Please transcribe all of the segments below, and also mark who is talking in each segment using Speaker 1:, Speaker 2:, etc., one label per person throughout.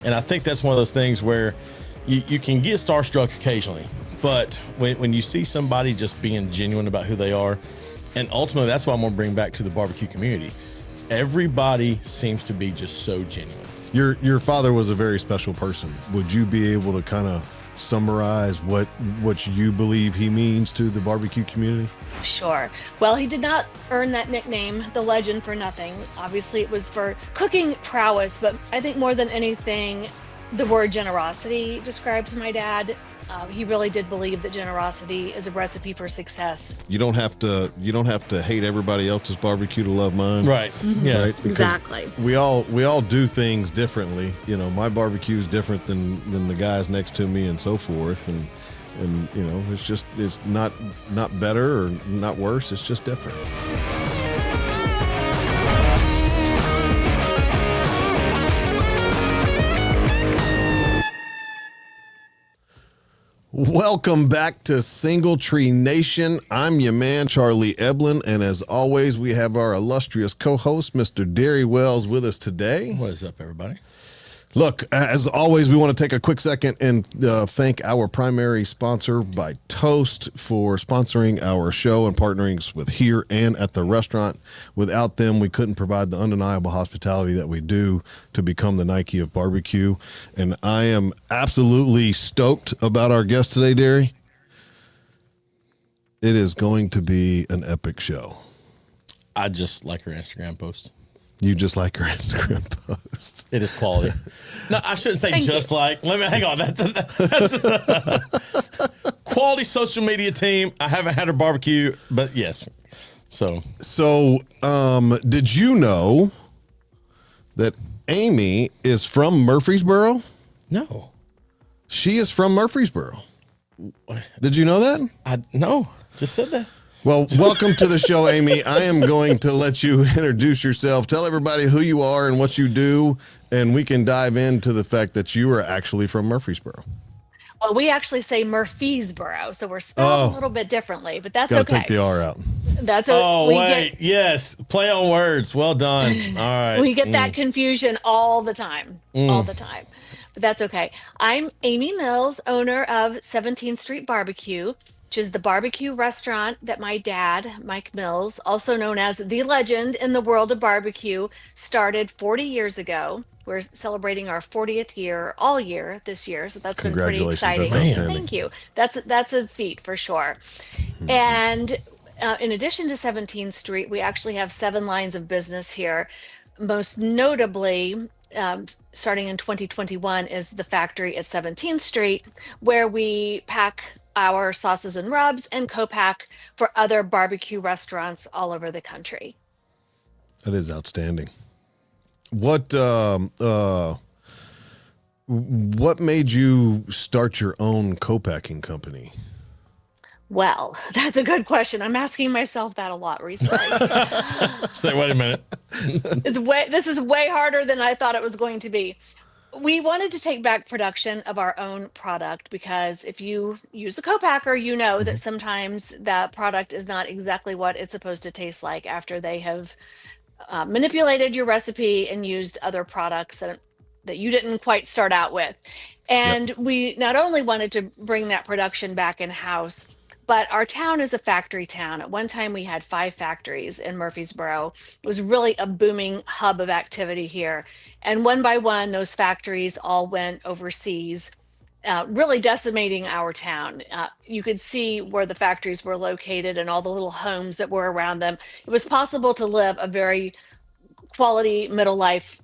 Speaker 1: And I think that's one of those things where you can get starstruck occasionally, but when you see somebody just being genuine about who they are, and ultimately that's what I'm going to bring back to the barbecue community. Everybody seems to be just so genuine.
Speaker 2: Your father was a very special person. Would you be able to kind of summarize what you believe he means to the barbecue community?
Speaker 3: Sure. Well, he did not earn that nickname, the legend, for nothing. Obviously, it was for cooking prowess, but I think more than anything, the word generosity describes my dad. He really did believe that generosity is a recipe for success.
Speaker 2: You don't have to hate everybody else's barbecue to love mine.
Speaker 1: Right.
Speaker 3: Mm-hmm.
Speaker 1: Yeah.
Speaker 3: Right? Exactly.
Speaker 2: We all do things differently. You know, my barbecue is different than the guys next to me and so forth. And you know, it's not better or not worse. It's just different. Welcome back to Single Tree Nation. I'm your man, Charlie Eblin, and as always, we have our illustrious co-host, Mr. Derry Wells, with us today.
Speaker 1: What is up, everybody?
Speaker 2: Look, as always, we want to take a quick second and thank our primary sponsor, by Toast, for sponsoring our show and partnering with here and at the restaurant. Without them, we couldn't provide the undeniable hospitality that we do to become the Nike of barbecue. And I am absolutely stoked about our guest today, Derry. It is going to be an epic show.
Speaker 1: I just like her Instagram post.
Speaker 2: You just like her Instagram post.
Speaker 1: It is quality. No, I shouldn't say
Speaker 3: Thank
Speaker 1: just
Speaker 3: you.
Speaker 1: Like. Let me hang on. That's quality social media team. I haven't had her barbecue, but yes. So,
Speaker 2: did you know that Amy is from Murfreesboro?
Speaker 1: no.
Speaker 2: She is from Murfreesboro. Did you know that?
Speaker 1: No. Just said that.
Speaker 2: Well, welcome to the show, Amy. I am going to let you introduce yourself. Tell everybody who you are and what you do, and we can dive into the fact that you are actually from Murfreesboro.
Speaker 3: Well, we actually say Murfreesboro, so we're spelled a little bit differently, but that's
Speaker 2: Gotta
Speaker 3: okay.
Speaker 2: take the R out.
Speaker 3: That's
Speaker 1: Yes. Play on words. Well done. All right.
Speaker 3: We get that confusion all the time, but that's okay. I'm Amy Mills, owner of 17th Street BBQ, which is the barbecue restaurant that my dad, Mike Mills, also known as the legend in the world of barbecue, started 40 years ago. We're celebrating our 40th year all year this year, so that's been pretty
Speaker 2: Congratulations.
Speaker 3: exciting.
Speaker 2: That's outstanding.
Speaker 3: Thank you. That's a feat for sure. And in addition to 17th Street, we actually have 7 lines of business here. Most notably, starting in 2021, is the factory at 17th Street, where we pack our sauces and rubs and co-pack for other barbecue restaurants all over the country.
Speaker 2: That is outstanding. What made you start your own co-packing company?
Speaker 3: Well, that's a good question. I'm asking myself that a lot recently.
Speaker 1: Say, wait a minute.
Speaker 3: This is way harder than I thought it was going to be. We wanted to take back production of our own product because if you use a co-packer, you know that sometimes that product is not exactly what it's supposed to taste like after they have manipulated your recipe and used other products that you didn't quite start out with. And we not only wanted to bring that production back in-house, but our town is a factory town. At one time, we had 5 factories in Murfreesboro. It was really a booming hub of activity here. And one by one, those factories all went overseas, really decimating our town. You could see where the factories were located and all the little homes that were around them. It was possible to live a very quality middle life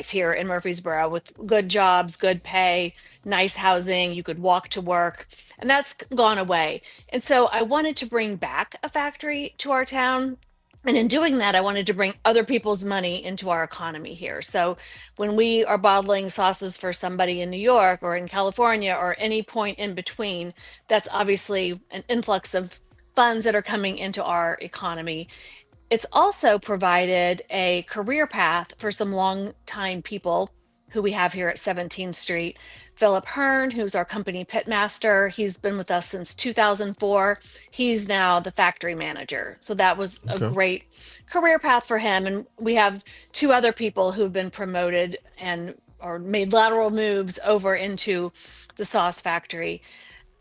Speaker 3: here in Murfreesboro with good jobs, good pay, nice housing. You could walk to work, and that's gone away. And so I wanted to bring back a factory to our town. And in doing that, I wanted to bring other people's money into our economy here. So when we are bottling sauces for somebody in New York or in California or any point in between, that's obviously an influx of funds that are coming into our economy. It's also provided a career path for some longtime people who we have here at 17th Street. Philip Hearn, who's our company pitmaster, he's been with us since 2004. He's now the factory manager. So that was a great career path for him. And we have 2 other people who've been promoted and or made lateral moves over into the sauce factory.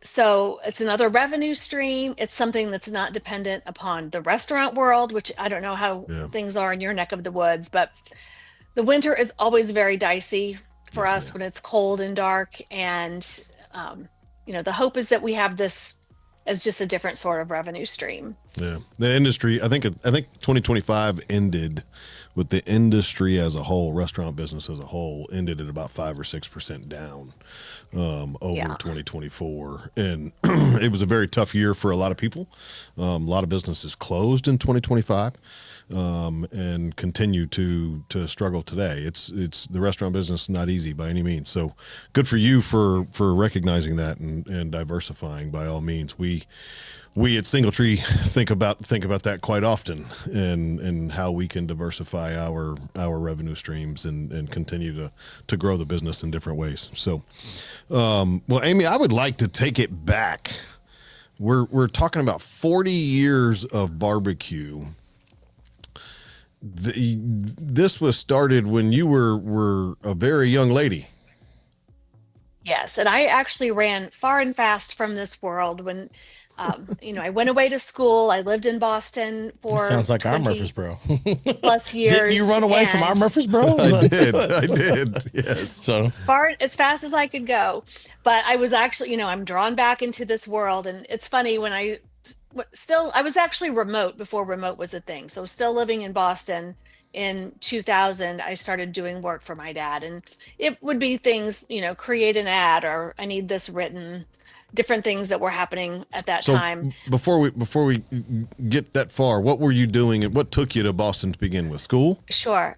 Speaker 3: So it's another revenue stream. It's something that's not dependent upon the restaurant world, which I don't know how
Speaker 2: Yeah.
Speaker 3: things are in your neck of the woods, but the winter is always very dicey for
Speaker 2: Yes,
Speaker 3: us
Speaker 2: ma'am.
Speaker 3: when it's cold and dark. And, the hope is that we have this as just a different sort of revenue stream.
Speaker 2: Yeah, the industry. I think 2025 ended with the industry as a whole, restaurant business as a whole, ended at about 5 or 6% down over
Speaker 3: Yeah.
Speaker 2: 2024, and it was a very tough year for a lot of people. A lot of businesses closed in 2025 and continue to struggle today. It's the restaurant business not easy by any means. So good for you for recognizing that and diversifying. By all means, we at Singletree think about that quite often, and how we can diversify our revenue streams and continue to grow the business in different ways. So, well, Amy, I would like to take it back. We're talking about 40 years of barbecue. This was started when you were a very young lady.
Speaker 3: Yes, and I actually ran far and fast from this world when, I went away to school. I lived in Boston for
Speaker 1: Sounds like our
Speaker 3: 20
Speaker 1: Murfreesboro.
Speaker 3: plus years.
Speaker 1: Didn't you run away from our
Speaker 3: and
Speaker 1: Murfreesboro?
Speaker 2: I did. Yes.
Speaker 1: So
Speaker 3: far as fast as I could go. But I was actually, I'm drawn back into this world. And it's funny when I was actually remote before remote was a thing. So still living in Boston in 2000, I started doing work for my dad, and it would be things, create an ad, or I need this written, different things that were happening at that
Speaker 2: So
Speaker 3: time.
Speaker 2: before we get that far, what were you doing and what took you to Boston to begin with? School?
Speaker 3: Sure.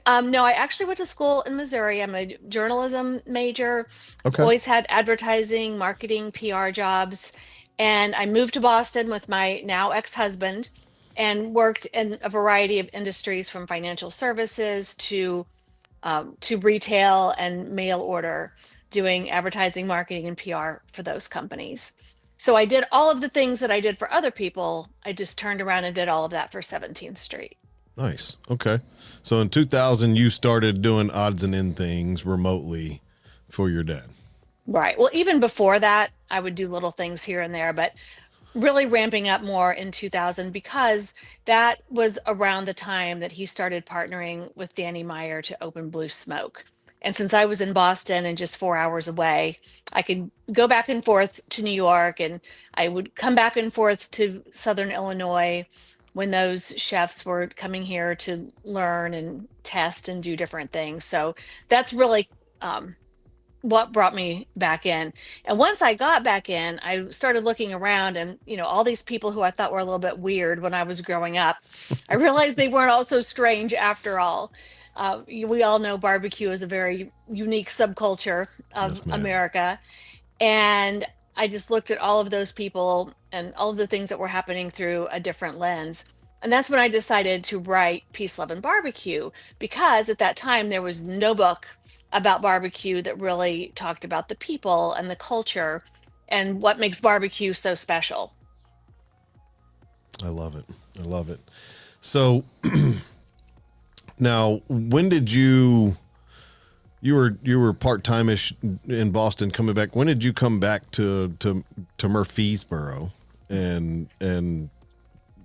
Speaker 3: No, I actually went to school in Missouri. I'm a journalism major.
Speaker 2: Okay.
Speaker 3: Always had advertising, marketing, PR jobs. And I moved to Boston with my now ex-husband and worked in a variety of industries, from financial services to retail and mail order, doing advertising, marketing, and PR for those companies. So I did all of the things that I did for other people. I just turned around and did all of that for 17th Street.
Speaker 2: Nice. Okay. So in 2000, you started doing odds and end things remotely for your dad.
Speaker 3: Right. Well, even before that, I would do little things here and there, but really ramping up more in 2000, because that was around the time that he started partnering with Danny Meyer to open Blue Smoke. And since I was in Boston and just 4 hours away, I could go back and forth to New York, and I would come back and forth to Southern Illinois when those chefs were coming here to learn and test and do different things. So that's really what brought me back in. And once I got back in, I started looking around, and all these people who I thought were a little bit weird when I was growing up, I realized they weren't all so strange after all. We all know barbecue is a very unique subculture of
Speaker 2: Yes, ma'am.
Speaker 3: America. And I just looked at all of those people and all of the things that were happening through a different lens. And that's when I decided to write Peace, Love, and Barbecue, because at that time there was no book about barbecue that really talked about the people and the culture and what makes barbecue so special.
Speaker 2: I love it. I love it. So now, when did you were part-time-ish in Boston coming back? When did you come back to Murfreesboro and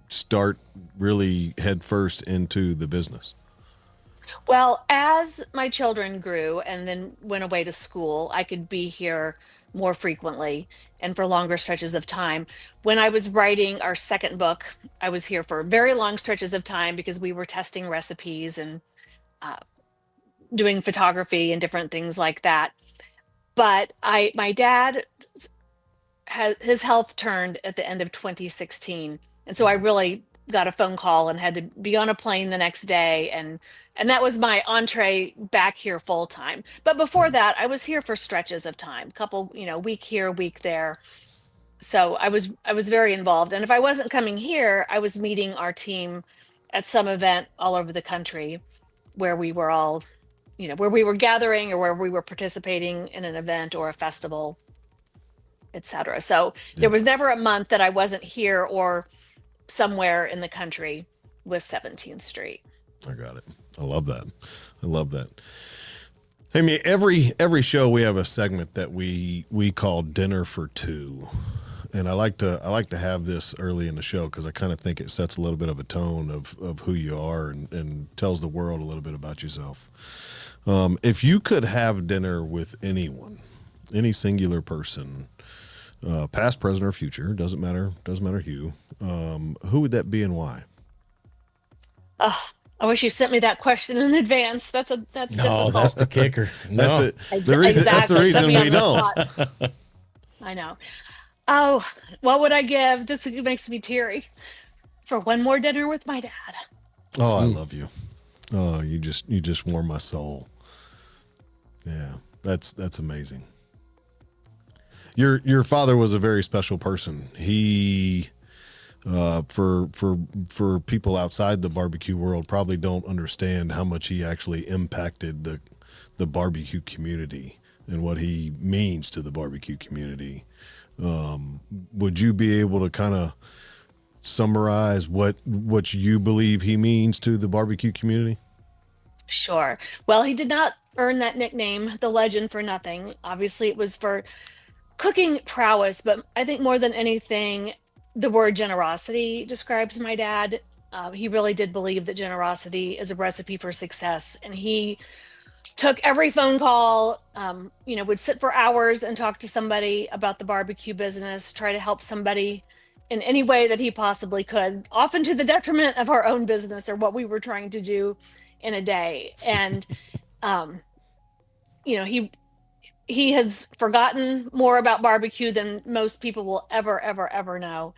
Speaker 2: start really head first into the business?
Speaker 3: Well, as my children grew and then went away to school, I could be here more frequently and for longer stretches of time. When I was writing our second book, I was here for very long stretches of time because we were testing recipes and doing photography and different things like that. But my dad his health turned at the end of 2016, and so I really got a phone call and had to be on a plane the next day, and that was my entree back here full time. But before that, I was here for stretches of time, couple, week here, week there. So I was very involved. And if I wasn't coming here, I was meeting our team at some event all over the country where we were all, where we were gathering or where we were participating in an event or a festival, etc. So there was never a month that I wasn't here or somewhere in the country with 17th Street.
Speaker 2: I got it. I love that. I love that. I mean, every show we have a segment that we call Dinner for Two. And I like to have this early in the show because I kind of think it sets a little bit of a tone of who you are and tells the world a little bit about yourself. If you could have dinner with anyone, any singular person, past, present, or future, doesn't matter who would that be and why?
Speaker 3: Oh, I wish you sent me that question in advance. That's
Speaker 1: No,
Speaker 3: difficult.
Speaker 1: that's the kicker. No.
Speaker 2: That's it. That's the
Speaker 3: Exactly.
Speaker 2: reason
Speaker 3: Put me
Speaker 2: we
Speaker 3: on the
Speaker 2: don't.
Speaker 3: spot. I know. Oh, what would I give? This makes me teary. For one more dinner with my dad.
Speaker 2: Oh, I love you. Oh, you just warm my soul. Yeah, that's amazing. Your father was a very special person. He, for people outside the barbecue world, probably don't understand how much he actually impacted the barbecue community and what he means to the barbecue community. Would you be able to kind of summarize what you believe he means to the barbecue community?
Speaker 3: Sure. Well, he did not earn that nickname, the legend, for nothing. Obviously, it was for cooking prowess, but I think more than anything, the word generosity describes my dad. He really did believe that generosity is a recipe for success, and he took every phone call, would sit for hours and talk to somebody about the barbecue business, try to help somebody in any way that he possibly could, often to the detriment of our own business or what we were trying to do in a day. And, he has forgotten more about barbecue than most people will ever know.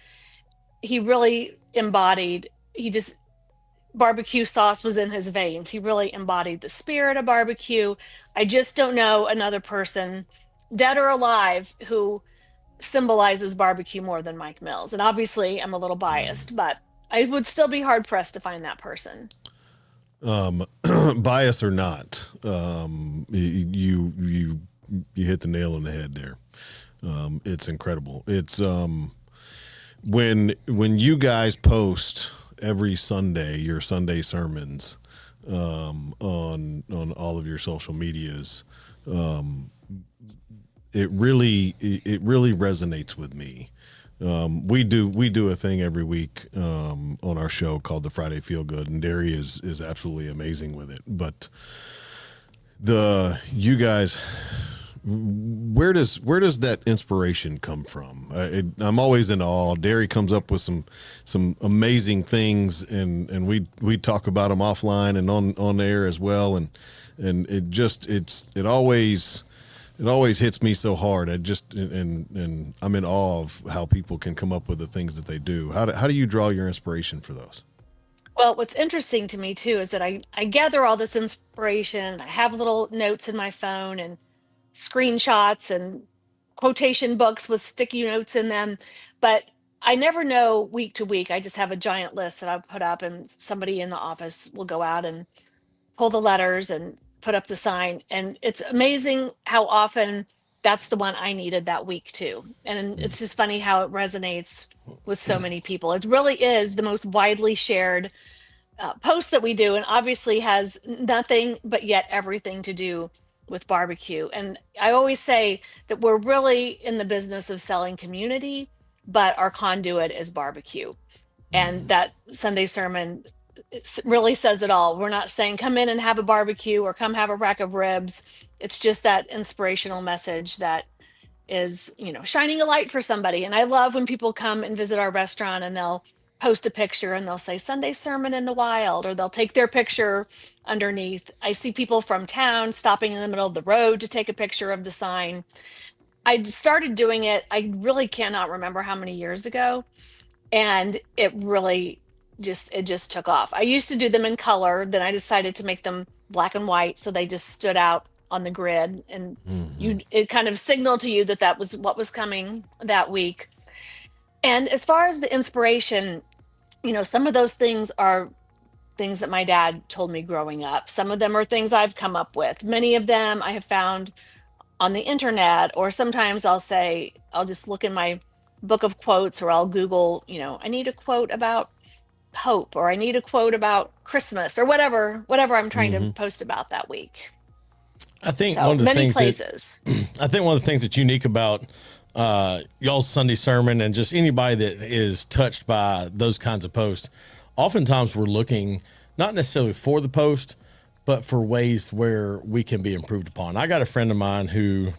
Speaker 3: He really embodied, barbecue sauce was in his veins. He really embodied the spirit of barbecue. I just don't know another person, dead or alive, who symbolizes barbecue more than Mike Mills. And obviously I'm a little biased, but I would still be hard pressed to find that person.
Speaker 2: Bias or not, you hit the nail on the head there. It's incredible. It's when you guys post every Sunday your Sunday sermons on all of your social medias, it really resonates with me. We do a thing every week on our show called the Friday Feel Good, and Derry is absolutely amazing with it. But you guys, where does that inspiration come from? I'm always in awe. Derry comes up with some amazing things, and we talk about them offline and on air as well. And it always hits me so hard. And I'm in awe of how people can come up with the things that they do. How do you draw your inspiration for those?
Speaker 3: Well, what's interesting to me too is that I gather all this inspiration. I have little notes in my phone and screenshots and quotation books with sticky notes in them, but I never know week to week. I just have a giant list that I put up, and somebody in the office will go out and pull the letters and put up the sign. And it's amazing how often that's the one I needed that week too. And it's just funny how it resonates with so many people. It really is the most widely shared post that we do, and obviously has nothing but yet everything to do with barbecue. And I always say that we're really in the business of selling community, but our conduit is barbecue. And that Sunday sermon really says it all. We're not saying come in and have a barbecue or come have a rack of ribs. It's just that inspirational message that is, shining a light for somebody. And I love when people come and visit our restaurant and they'll post a picture and they'll say Sunday sermon in the wild, or they'll take their picture underneath. I see people from town stopping in the middle of the road to take a picture of the sign. I started doing it, I really cannot remember how many years ago, and it just took off. I used to do them in color, then I decided to make them black and white so they just stood out on the grid, and it kind of signaled to you that was what was coming that week. And as far as the inspiration, some of those things are things that my dad told me growing up. Some of them are things I've come up with. Many of them I have found on the internet, or sometimes I'll just look in my book of quotes, or I'll Google, I need a quote about hope, or I need a quote about Christmas, or whatever I'm trying to post about that week.
Speaker 1: I think
Speaker 3: So
Speaker 1: one of the
Speaker 3: many
Speaker 1: things
Speaker 3: places.
Speaker 1: I think one of the things that's unique about y'all's Sunday sermon and just anybody that is touched by those kinds of posts, oftentimes we're looking not necessarily for the post, but for ways where we can be improved upon. I got a friend of mine who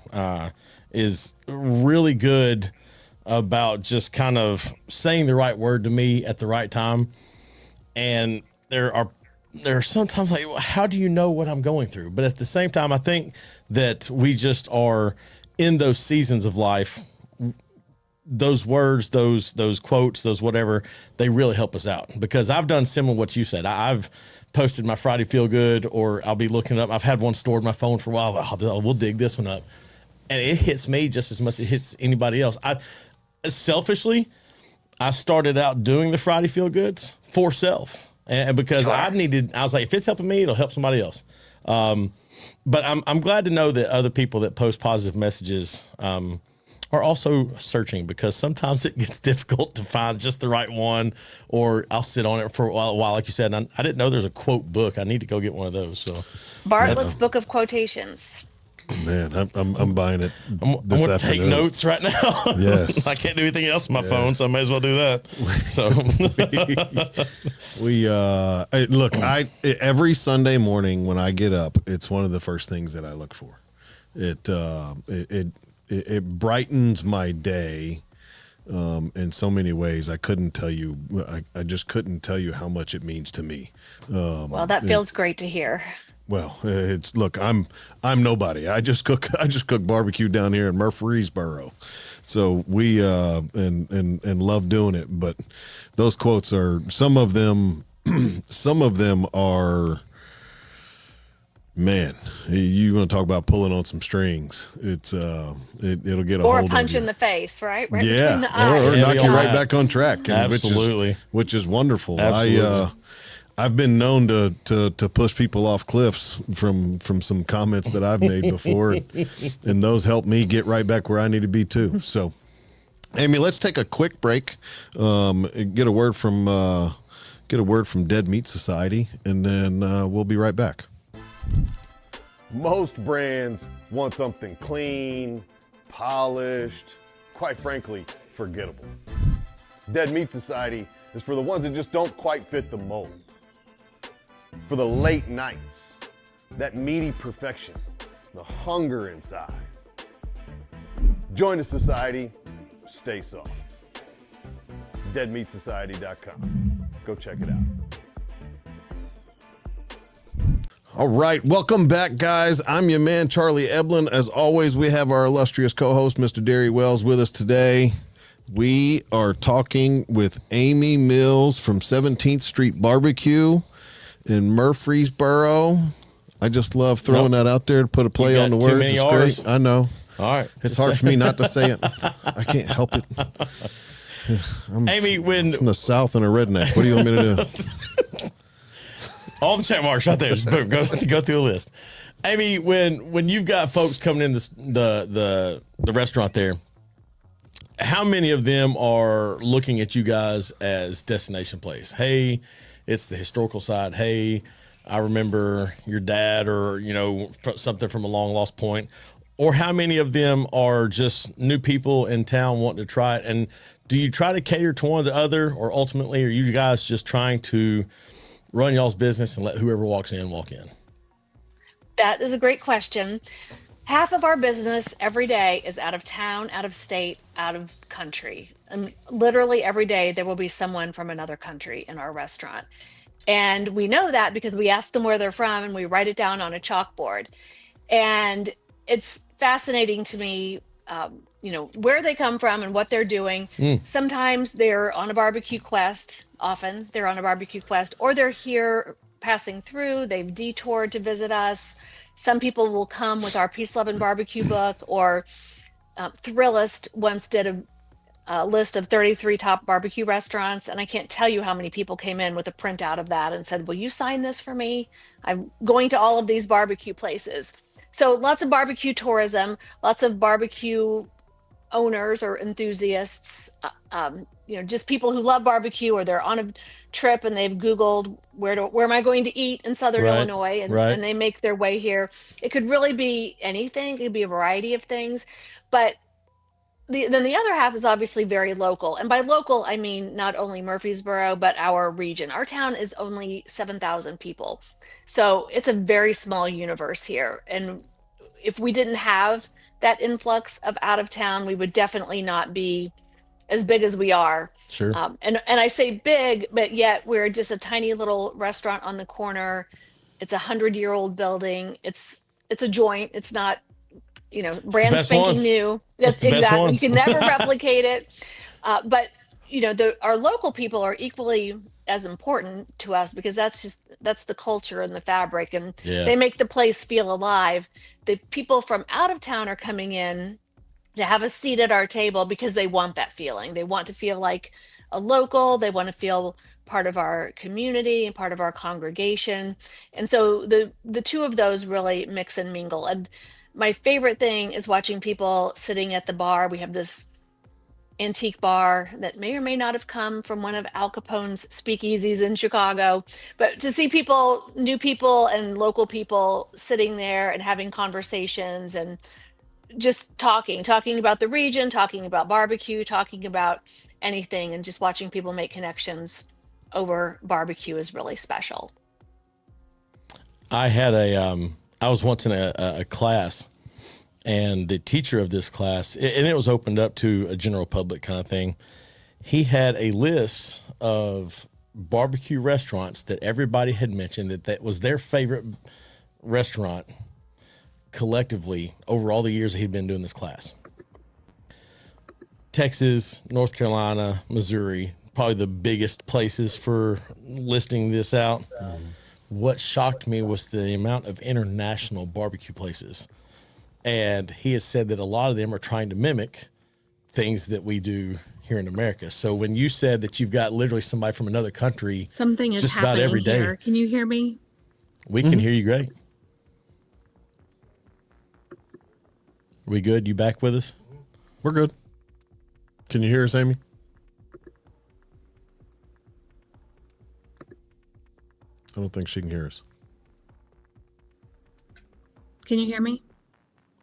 Speaker 1: is really good about just kind of saying the right word to me at the right time. And there are sometimes like, how do you know what I'm going through? But at the same time, I think that we just are in those seasons of life. Those words, those quotes, those whatever, they really help us out, because I've done similar what you said. I've posted my Friday Feel Good, or I'll be looking it up. I've had one stored in my phone for a while. We'll dig this one up. And it hits me just as much as it hits anybody else. Selfishly, I started out doing the Friday Feel Goods for self. And because I was like, if it's helping me, it'll help somebody else. But I'm glad to know that other people that post positive messages are also searching, because sometimes it gets difficult to find just the right one, or I'll sit on it for a while, like you said. And I didn't know there's a quote book. I need to go get one of those. So
Speaker 3: Bartlett's Book of Quotations.
Speaker 2: Man, I'm buying it.
Speaker 1: I'm going to take notes right now.
Speaker 2: Yes.
Speaker 1: I can't do anything else on my phone, so I may as well do that. So
Speaker 2: look, every Sunday morning when I get up, it's one of the first things that I look for. It brightens my day in so many ways. I couldn't tell you. I just couldn't tell you how much it means to me.
Speaker 3: Well, that feels great to hear.
Speaker 2: Well, I'm nobody. I just cook barbecue down here in Murfreesboro. So we and love doing it, but those quotes are some of them are, man, you want to talk about pulling on some strings. It's it'll get a
Speaker 3: or
Speaker 2: hold
Speaker 3: a punch
Speaker 2: of you.
Speaker 3: in the face, right? Right
Speaker 2: Yeah,
Speaker 3: between the eyes.
Speaker 2: or knock you right
Speaker 1: Yeah.
Speaker 2: back on track.
Speaker 1: Absolutely.
Speaker 2: which is wonderful.
Speaker 1: Absolutely.
Speaker 2: I've been known to push people off cliffs from some comments that I've made before, and those help me get right back where I need to be too. So, Amy, let's take a quick break. Get a word from Dead Meat Society, and then we'll be right back. Most brands want something clean, polished, quite frankly, forgettable. Dead Meat Society is for the ones that just don't quite fit the mold. For the late nights, that meaty perfection, the hunger inside. Join the society, stay soft. deadmeatsociety.com. Go check it out. All right, welcome back, guys. I'm your man, Charlie Eblin. As always, we have our illustrious co-host, Mr. Derry Wells, with us today. We are talking with Amy Mills from 17th Street BBQ in Murfreesboro. I just love throwing that out there to put a play on the
Speaker 1: too
Speaker 2: words.
Speaker 1: many
Speaker 2: It's
Speaker 1: R's.
Speaker 2: great. I know.
Speaker 1: all right.
Speaker 2: It's hard for me not to say it. I can't help it.
Speaker 1: Amy,
Speaker 2: I'm from the South and a redneck. What do you want me to do?
Speaker 1: all the check marks right there. Just boom, go through the list. Amy, when you've got folks coming in the restaurant there, how many of them are looking at you guys as destination place? Hey, it's the historical side. Hey, I remember your dad, or something from a long lost point. Or how many of them are just new people in town wanting to try it? And do you try to cater to one or the other, or ultimately are you guys just trying to run y'all's business and let whoever walks in walk in?
Speaker 3: That is a great question. Half of our business every day is out of town, out of state, out of country. And literally every day there will be someone from another country in our restaurant. And we know that because we ask them where they're from and we write it down on a chalkboard. And it's fascinating to me, where they come from and what they're doing. Sometimes they're on a barbecue quest. Often they're on a barbecue quest, or they're here passing through. They've detoured to visit us. Some people will come with our Peace, Love, and Barbecue book, or Thrillist once did a list of 33 top barbecue restaurants. And I can't tell you how many people came in with a printout of that and said, will you sign this for me? I'm going to all of these barbecue places. So lots of barbecue tourism, lots of barbecue owners or enthusiasts, just people who love barbecue, or they're on a trip and they've Googled where am I going to eat in Southern
Speaker 1: Right,
Speaker 3: Illinois,
Speaker 1: right.
Speaker 3: and they make their way here. It could really be anything. It could be a variety of things, but then the other half is obviously very local. And by local, I mean not only Murfreesboro, but our region. Our town is only 7,000 people. So it's a very small universe here. And if we didn't have that influx of out of town, we would definitely not be as big as we are.
Speaker 1: Sure.
Speaker 3: And I say big, but yet we're just a tiny little restaurant on the corner. It's 100-year-old building. It's a joint. It's not, brand
Speaker 1: best
Speaker 3: spanking
Speaker 1: ones.
Speaker 3: new.
Speaker 1: Just the best
Speaker 3: Exactly. You
Speaker 1: ones.
Speaker 3: can never replicate it. But our local people are equally as important to us, because that's the culture and the fabric, and
Speaker 1: Yeah.
Speaker 3: they make the place feel alive. The people from out of town are coming in to have a seat at our table because they want that feeling. They want to feel like a local. They want to feel part of our community and part of our congregation. And so the two of those really mix and mingle. And my favorite thing is watching people sitting at the bar. We have this antique bar that may or may not have come from one of Al Capone's speakeasies in Chicago, but to see people, new people and local people sitting there and having conversations and just talking about the region, talking about barbecue, talking about anything, and just watching people make connections over barbecue is really special.
Speaker 1: I had I was once in a class, and the teacher of this class, and it was opened up to a general public kind of thing. He had a list of barbecue restaurants that everybody had mentioned that was their favorite restaurant collectively over all the years that he'd been doing this class. Texas, North Carolina, Missouri, probably the biggest places for listing this out. What shocked me was the amount of international barbecue places. And he had said that a lot of them are trying to mimic things that we do here in America. So when you said that you've got literally somebody from another country,
Speaker 4: Something is
Speaker 1: just
Speaker 4: happening
Speaker 1: about every day,
Speaker 4: here. Can you hear me?
Speaker 1: we can hear you great. We good? You back with us?
Speaker 2: We're good. Can you hear us, Amy? I don't think she can hear us.
Speaker 4: Can you hear me?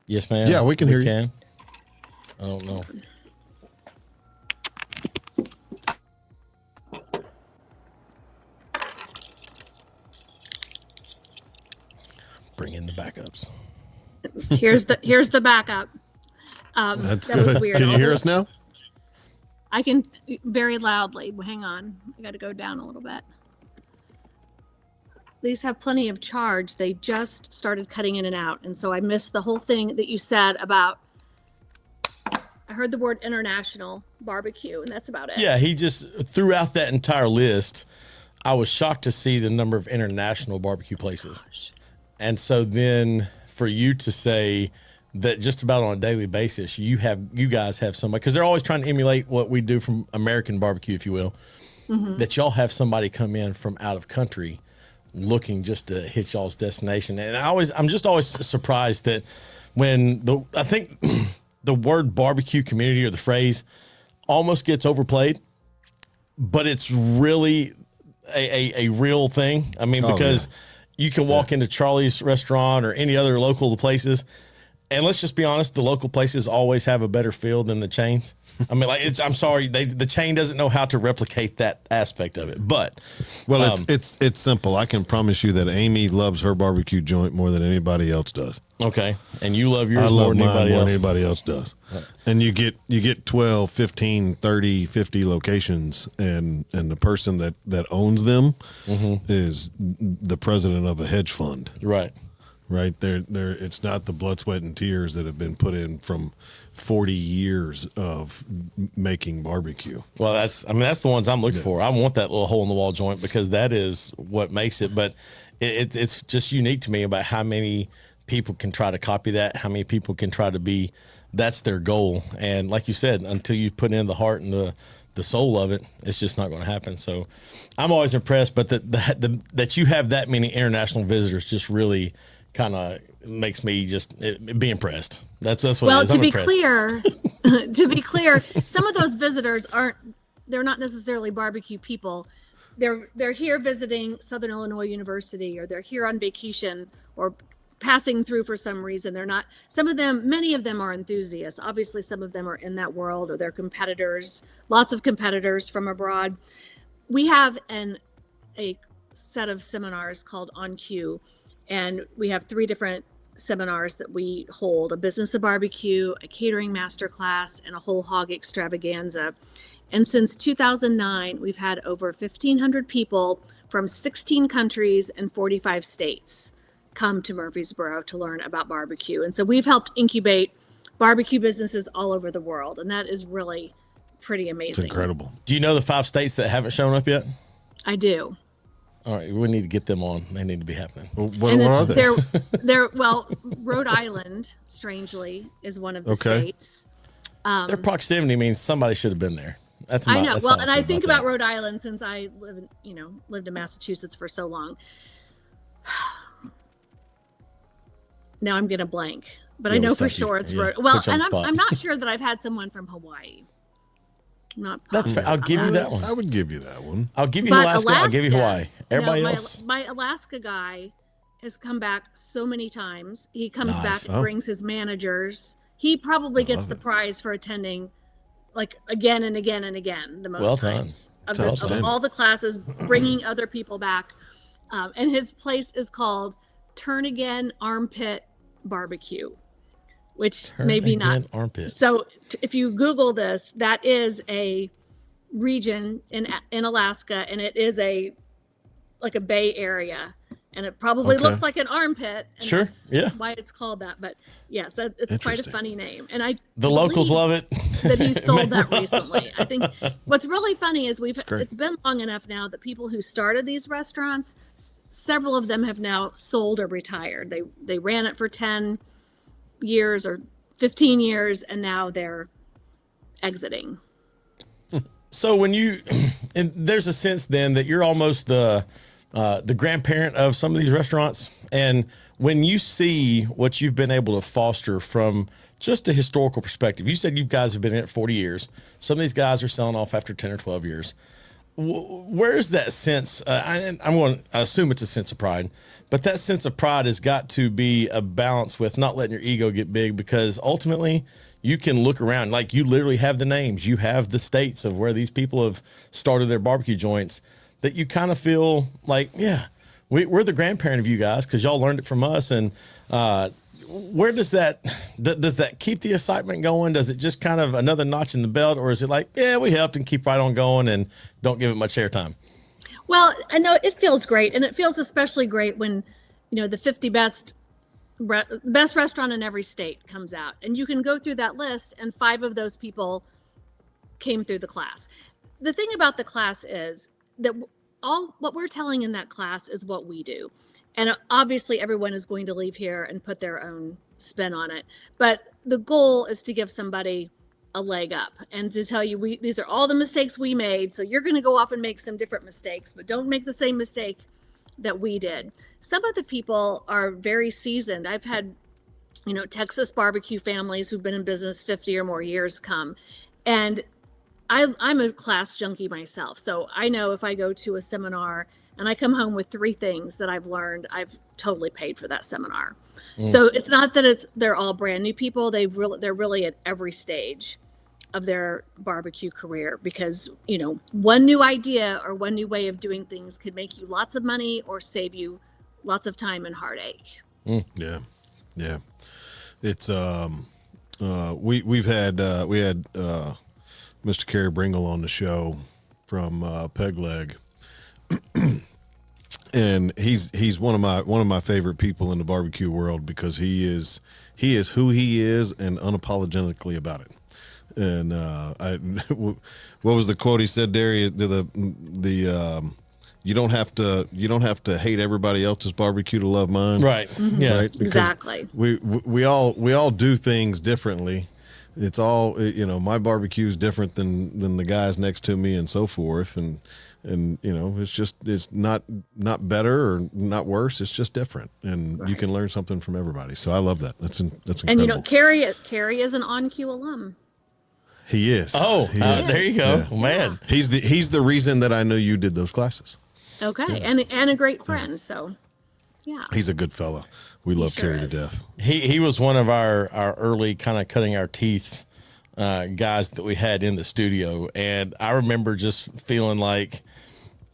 Speaker 1: Yes, ma'am.
Speaker 2: Yeah, we can hear you.
Speaker 1: I don't know. Bring in the backups.
Speaker 4: Here's the backup.
Speaker 2: That's
Speaker 4: that
Speaker 2: good.
Speaker 4: was weird.
Speaker 2: Can you hear us now?
Speaker 4: I can very loudly. Hang on. I got to go down a little bit. These have plenty of charge. They just started cutting in and out. And so I missed the whole thing that you said about, I heard the word international barbecue, and that's about it.
Speaker 1: Yeah, he just throughout that entire list, I was shocked to see the number of international barbecue places.
Speaker 4: Gosh.
Speaker 1: And so then for you to say that just about on a daily basis, you guys have somebody, because they're always trying to emulate what we do from American barbecue, if you will, that y'all have somebody come in from out of country looking just to hit y'all's destination. And I'm just always surprised that when I think the word barbecue community or the phrase almost gets overplayed, but it's really a real thing. I mean, because you can walk into Charlie's restaurant or any other local places, and let's just be honest, the local places always have a better feel than the chains. I mean, I'm sorry, the chain doesn't know how to replicate that aspect of it. But
Speaker 2: it's simple. I can promise you that Amy loves her barbecue joint more than anybody else does.
Speaker 1: okay, and you love yours
Speaker 2: I
Speaker 1: more
Speaker 2: love
Speaker 1: than
Speaker 2: mine
Speaker 1: anybody
Speaker 2: more
Speaker 1: else.
Speaker 2: than anybody else does. And you get 12, 15, 30, 50 locations, and the person that owns them is the president of a hedge fund.
Speaker 1: Right.
Speaker 2: Right there, it's not the blood, sweat, and tears that have been put in from 40 years of making barbecue.
Speaker 1: Well, that's the ones I'm looking for. I want that little hole in the wall joint because that is what makes it. But it's just unique to me about how many people can try to copy that, how many people can try to be. That's their goal. And like you said, until you put in the heart and the soul of it, it's just not going to happen. So I'm always impressed. But that you have that many international visitors just really kind of makes me just be impressed. That's what
Speaker 4: Well,
Speaker 1: it is.
Speaker 4: to
Speaker 1: I'm
Speaker 4: be
Speaker 1: impressed.
Speaker 4: clear, to be clear, some of those visitors they're not necessarily barbecue people. They're here visiting Southern Illinois University, or they're here on vacation, or passing through for some reason. They're not, many of them are enthusiasts. Obviously, some of them are in that world, or they're competitors, lots of competitors from abroad. We have a set of seminars called On Cue, and we have 3 different seminars that we hold: a business of barbecue, a catering masterclass, and a whole hog extravaganza. And since 2009, we've had over 1,500 people from 16 countries and 45 states come to Murfreesboro to learn about barbecue. And so we've helped incubate barbecue businesses all over the world. And that is really pretty amazing.
Speaker 2: It's incredible.
Speaker 1: Do you know the 5 states that haven't shown up yet?
Speaker 4: I do.
Speaker 1: All right, we need to get them on. They need to be happening.
Speaker 2: Well, what are they?
Speaker 4: Well, Rhode Island, strangely, is one of the states.
Speaker 1: Their proximity means somebody should have been there.
Speaker 4: I know. Well, and I think about Rhode Island since I lived in Massachusetts for so long. Now I'm gonna blank, but I know for sure it's Rhode. Well, and I'm not sure that I've had someone from Hawaii.
Speaker 1: That's fair. I'll give you that one.
Speaker 2: I would give you that one.
Speaker 1: I'll give you Alaska. I'll give you Hawaii. Everybody else.
Speaker 4: My Alaska guy has come back so many times. He comes back and brings his managers. He probably gets the prize for attending, like, again and again and again, the most times of all the classes, bringing other people back. And his place is called Turn Again Armpit Barbecue, which maybe not. Armpit. So if you Google this, that is a region in Alaska, and it is like a bay area, and it probably looks like an armpit. And that's why it's called that. But yes, it's quite a funny name. And
Speaker 1: the locals love it.
Speaker 4: That he sold that recently. I think what's really funny is it's been long enough now that people who started these restaurants, several of them have now sold or retired. They ran it for 10 years or 15 years, and now they're exiting.
Speaker 1: So when and there's a sense then that you're almost the grandparent of some of these restaurants. And when you see what you've been able to foster from just a historical perspective, you said you guys have been in it 40 years. Some of these guys are selling off after 10 or 12 years. Where's that sense? I'm going to assume it's a sense of pride, but that sense of pride has got to be a balance with not letting your ego get big, because ultimately you can look around, like you literally have the names, you have the states of where these people have started their barbecue joints, that you kind of feel like, we're the grandparent of you guys because y'all learned it from us. And where does that keep the excitement going? Does it just kind of another notch in the belt, or is it like, we helped and keep right on going and don't give it much airtime?
Speaker 4: Well, I know it feels great, and it feels especially great when, the 50 best restaurant in every state comes out, and you can go through that list, and 5 of those people came through the class. The thing about the class is that what we're telling in that class is what we do. And obviously everyone is going to leave here and put their own spin on it. But the goal is to give somebody a leg up and to tell you, these are all the mistakes we made. So you're going to go off and make some different mistakes, but don't make the same mistake that we did. Some of the people are very seasoned. I've had, Texas barbecue families who've been in business 50 or more years come. And I'm a class junkie myself. So I know if I go to a seminar and I come home with 3 things that I've learned, I've totally paid for that seminar. So it's not that they're all brand new people. They're really at every stage of their barbecue career, because, one new idea or one new way of doing things could make you lots of money or save you lots of time and heartache.
Speaker 2: Yeah. It's, we had Mr. Kerry Bringle on the show from Peg Leg, and he's one of my favorite people in the barbecue world, because he is who he is and unapologetically about it. And what was the quote he said, Derry? You don't have to hate everybody else's barbecue to love mine.
Speaker 1: Right.
Speaker 4: Mm-hmm.
Speaker 1: Yeah.
Speaker 4: Right? Exactly.
Speaker 2: We all do things differently. It's all, my barbecue is different than the guys next to me and so forth. And it's not better or not worse. It's just different. And you can learn something from everybody. So I love that. That's incredible.
Speaker 4: And, Carrie is an On Cue alum.
Speaker 2: He is.
Speaker 1: Oh,
Speaker 2: He is.
Speaker 1: there you go,
Speaker 2: Yeah.
Speaker 1: man.
Speaker 2: He's the reason that I know you did those classes.
Speaker 4: Okay, and a great friend. So, yeah,
Speaker 2: He's a good fella. We love
Speaker 4: sure
Speaker 2: Kerry to
Speaker 4: is.
Speaker 2: death.
Speaker 1: He was one of our early kind of cutting our teeth guys that we had in the studio, and I remember just feeling like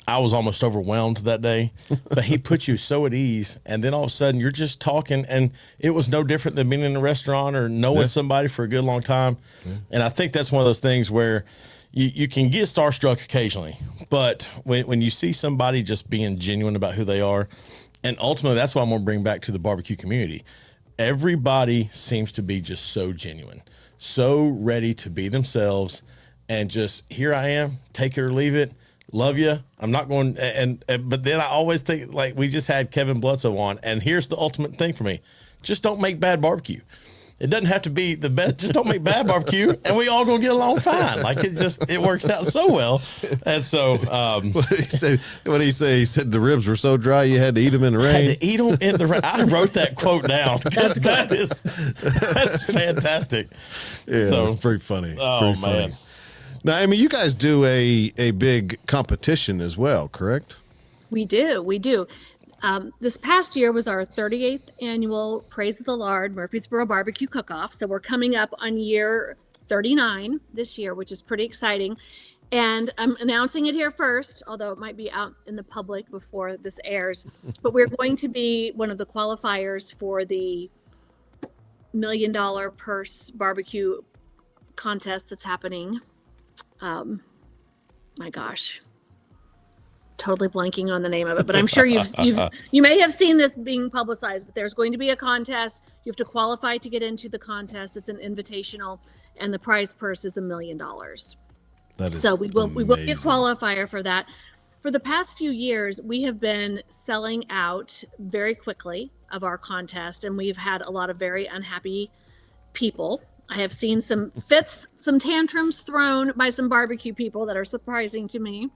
Speaker 1: I was almost overwhelmed that day, but he put you so at ease, and then all of a sudden you're just talking, and it was no different than being in a restaurant or knowing somebody for a good long time. And I think that's one of those things where you can get starstruck occasionally, but when you see somebody just being genuine about who they are, and ultimately that's what I'm going to bring back to the barbecue community. Everybody seems to be just so genuine, so ready to be themselves, and just, here I am, take it or leave it. Love you. I'm not going, but then I always think, like, we just had Kevin Blutzo on, and here's the ultimate thing for me: just don't make bad barbecue. It doesn't have to be the best. Just don't make bad barbecue, and we all gonna get along fine. Like, it works out so well. And so,
Speaker 2: What did he say? He said the ribs were so dry you had to eat them in the rain.
Speaker 1: had to eat them in the rain. I wrote that quote down because that's fantastic.
Speaker 2: Yeah,
Speaker 1: So,
Speaker 2: it's pretty funny.
Speaker 1: oh
Speaker 2: Pretty
Speaker 1: man.
Speaker 2: funny. Now, I mean, you guys do a big competition as well, correct?
Speaker 4: we do. This past year was our 38th annual Praise of the Lard Murfreesboro Barbecue Cook-Off. So we're coming up on year 39 this year, which is pretty exciting. And I'm announcing it here first, although it might be out in the public before this airs. But we're going to be one of the qualifiers for the $1 million purse barbecue contest that's happening. My gosh, totally blanking on the name of it, but I'm sure you may have seen this being publicized. But there's going to be a contest. You have to qualify to get into the contest. It's an invitational, and the prize purse is $1 million.
Speaker 2: That is
Speaker 4: So we will be a
Speaker 2: amazing.
Speaker 4: qualifier for that. For the past few years, we have been selling out very quickly of our contest, and we've had a lot of very unhappy people. I have seen some fits, some tantrums thrown by some barbecue people that are surprising to me.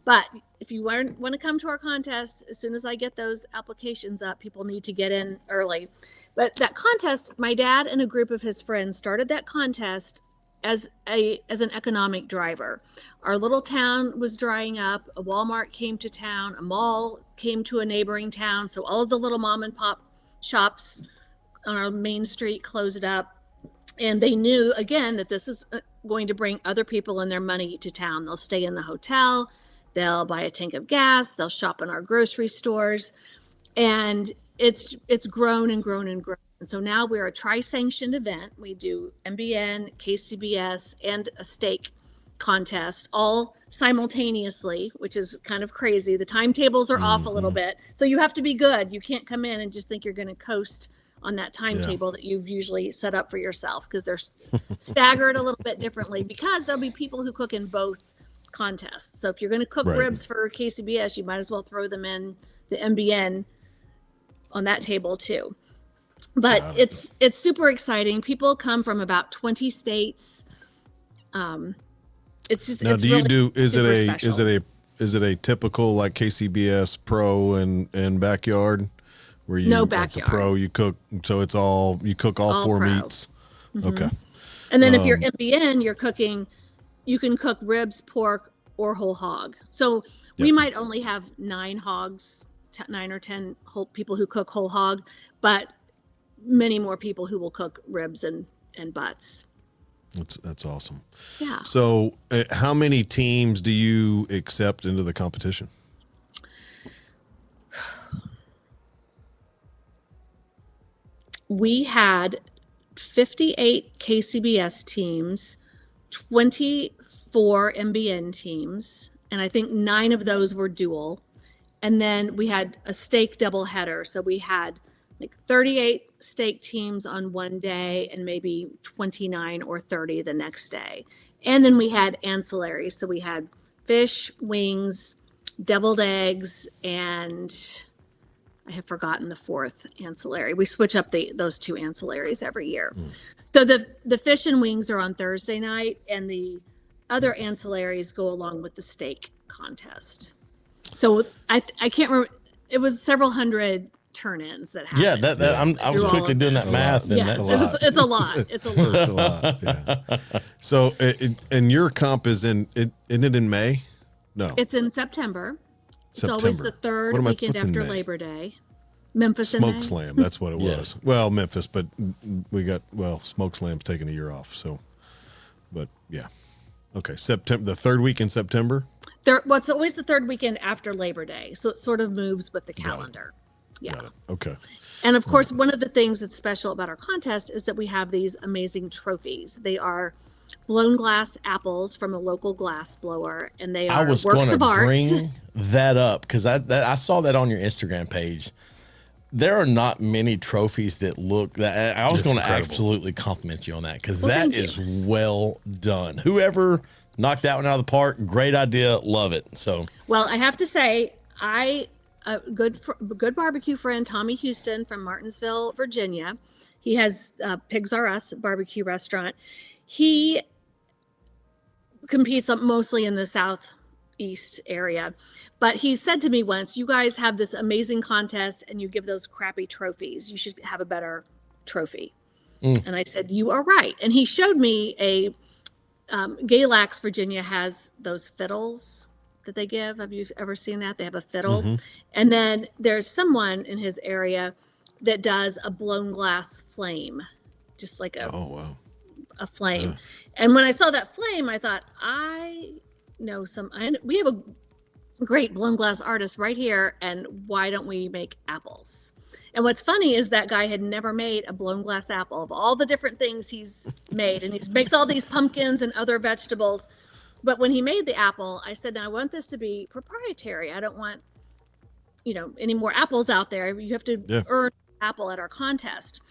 Speaker 4: But if you want to come to our contest, as soon as I get those applications up, people need to get in early. But that contest, my dad and a group of his friends started that contest as an economic driver. Our little town was drying up. A Walmart came to town. A mall came to a neighboring town. So all of the little mom and pop shops on our main street closed up. And they knew, again, that this is going to bring other people and their money to town. They'll stay in the hotel. They'll buy a tank of gas. They'll shop in our grocery stores. And it's grown and grown and grown. And so now we're a tri-sanctioned event. We do MBN, KCBS, and a steak contest all simultaneously, which is kind of crazy. The timetables are off a little bit. So you have to be good. You can't come in and just think you're going to coast on that timetable that you've usually set up for yourself, because they're staggered a little bit differently, because there'll be people who cook in both contests. So if you're going to cook ribs for KCBS, you might as well throw them in the MBN on that table too. But it's super exciting. People come from about 20 states. It's just
Speaker 2: Now,
Speaker 4: it's
Speaker 2: do you
Speaker 4: really
Speaker 2: do? Is
Speaker 4: super
Speaker 2: it
Speaker 4: special.
Speaker 2: a typical like KCBS Pro and backyard where you
Speaker 4: No
Speaker 2: like
Speaker 4: backyard.
Speaker 2: the Pro you cook? So it's all you cook all four
Speaker 4: pro.
Speaker 2: meats. Okay.
Speaker 4: And then if you're MBN, you're cooking. You can cook ribs, pork, or whole hog. So we might only have 9 hogs, 9 or 10 whole people who cook whole hog, but many more people who will cook ribs and butts.
Speaker 2: That's awesome.
Speaker 4: Yeah.
Speaker 2: So, how many teams do you accept into the competition?
Speaker 4: We had 58 KCBS teams, 24 MBN teams, and I think 9 of those were dual. And then we had a steak doubleheader. So we had like 38 steak teams on one day and maybe 29 or 30 the next day. And then we had ancillaries. So we had fish, wings, deviled eggs, and I have forgotten the 4th ancillary. We switch up those 2 ancillaries every year. So the fish and wings are on Thursday night, and the other ancillaries go along with the steak contest. So I can't remember. It was several hundred turn-ins that happen.
Speaker 1: Yeah, I was
Speaker 4: through all
Speaker 1: quickly
Speaker 4: of
Speaker 1: doing
Speaker 4: this.
Speaker 1: that math. And
Speaker 4: Yes, it's a lot. It's a lot.
Speaker 2: It's a lot. Yeah. So, and your comp is isn't it in May? No,
Speaker 4: It's in September. It's
Speaker 2: September.
Speaker 4: always the third weekend
Speaker 2: what's in
Speaker 4: after
Speaker 2: May?
Speaker 4: Labor Day. Memphis in
Speaker 2: Smoke
Speaker 4: May.
Speaker 2: Slam. That's what it
Speaker 1: Yeah.
Speaker 2: was. Well, Memphis, but Smoke Slam's taking a year off. So, but yeah. Okay. September, the third week in September.
Speaker 4: It's always the third weekend after Labor Day. So it sort of moves with the calendar. Yeah.
Speaker 2: Got it. Okay.
Speaker 4: And of course, one of the things that's special about our contest is that we have these amazing trophies. They are blown glass apples from a local glass blower, and they
Speaker 1: I
Speaker 4: are
Speaker 1: was
Speaker 4: works
Speaker 1: going
Speaker 4: of
Speaker 1: to
Speaker 4: art.
Speaker 1: bring that up because I saw that on your Instagram page. There are not many trophies that look that. I was
Speaker 2: It's
Speaker 1: going to
Speaker 2: incredible.
Speaker 1: absolutely compliment you on that because
Speaker 4: Well,
Speaker 1: that
Speaker 4: thank you.
Speaker 1: is well done. Whoever knocked that one out of the park, great idea, love it. So
Speaker 4: Well, I have to say, a good barbecue friend, Tommy Houston from Martinsville, Virginia. He has Pigs R Us barbecue restaurant. He competes mostly in the southeast area, but he said to me once, "You guys have this amazing contest, and you give those crappy trophies. You should have a better trophy." And I said, "You are right." And he showed me a Galax, Virginia has those fiddles that they give. Have you ever seen that? They have a fiddle. And then there's someone in his area that does a blown glass flame, just like
Speaker 2: Oh wow.
Speaker 4: a flame. And when I saw that flame, I thought, we have a great blown glass artist right here, and why don't we make apples? And what's funny is that guy had never made a blown glass apple of all the different things he's made, and he makes all these pumpkins and other vegetables. But when he made the apple, I said, "Now I want this to be proprietary. I don't want, any more apples out there. You have to earn an apple at our contest."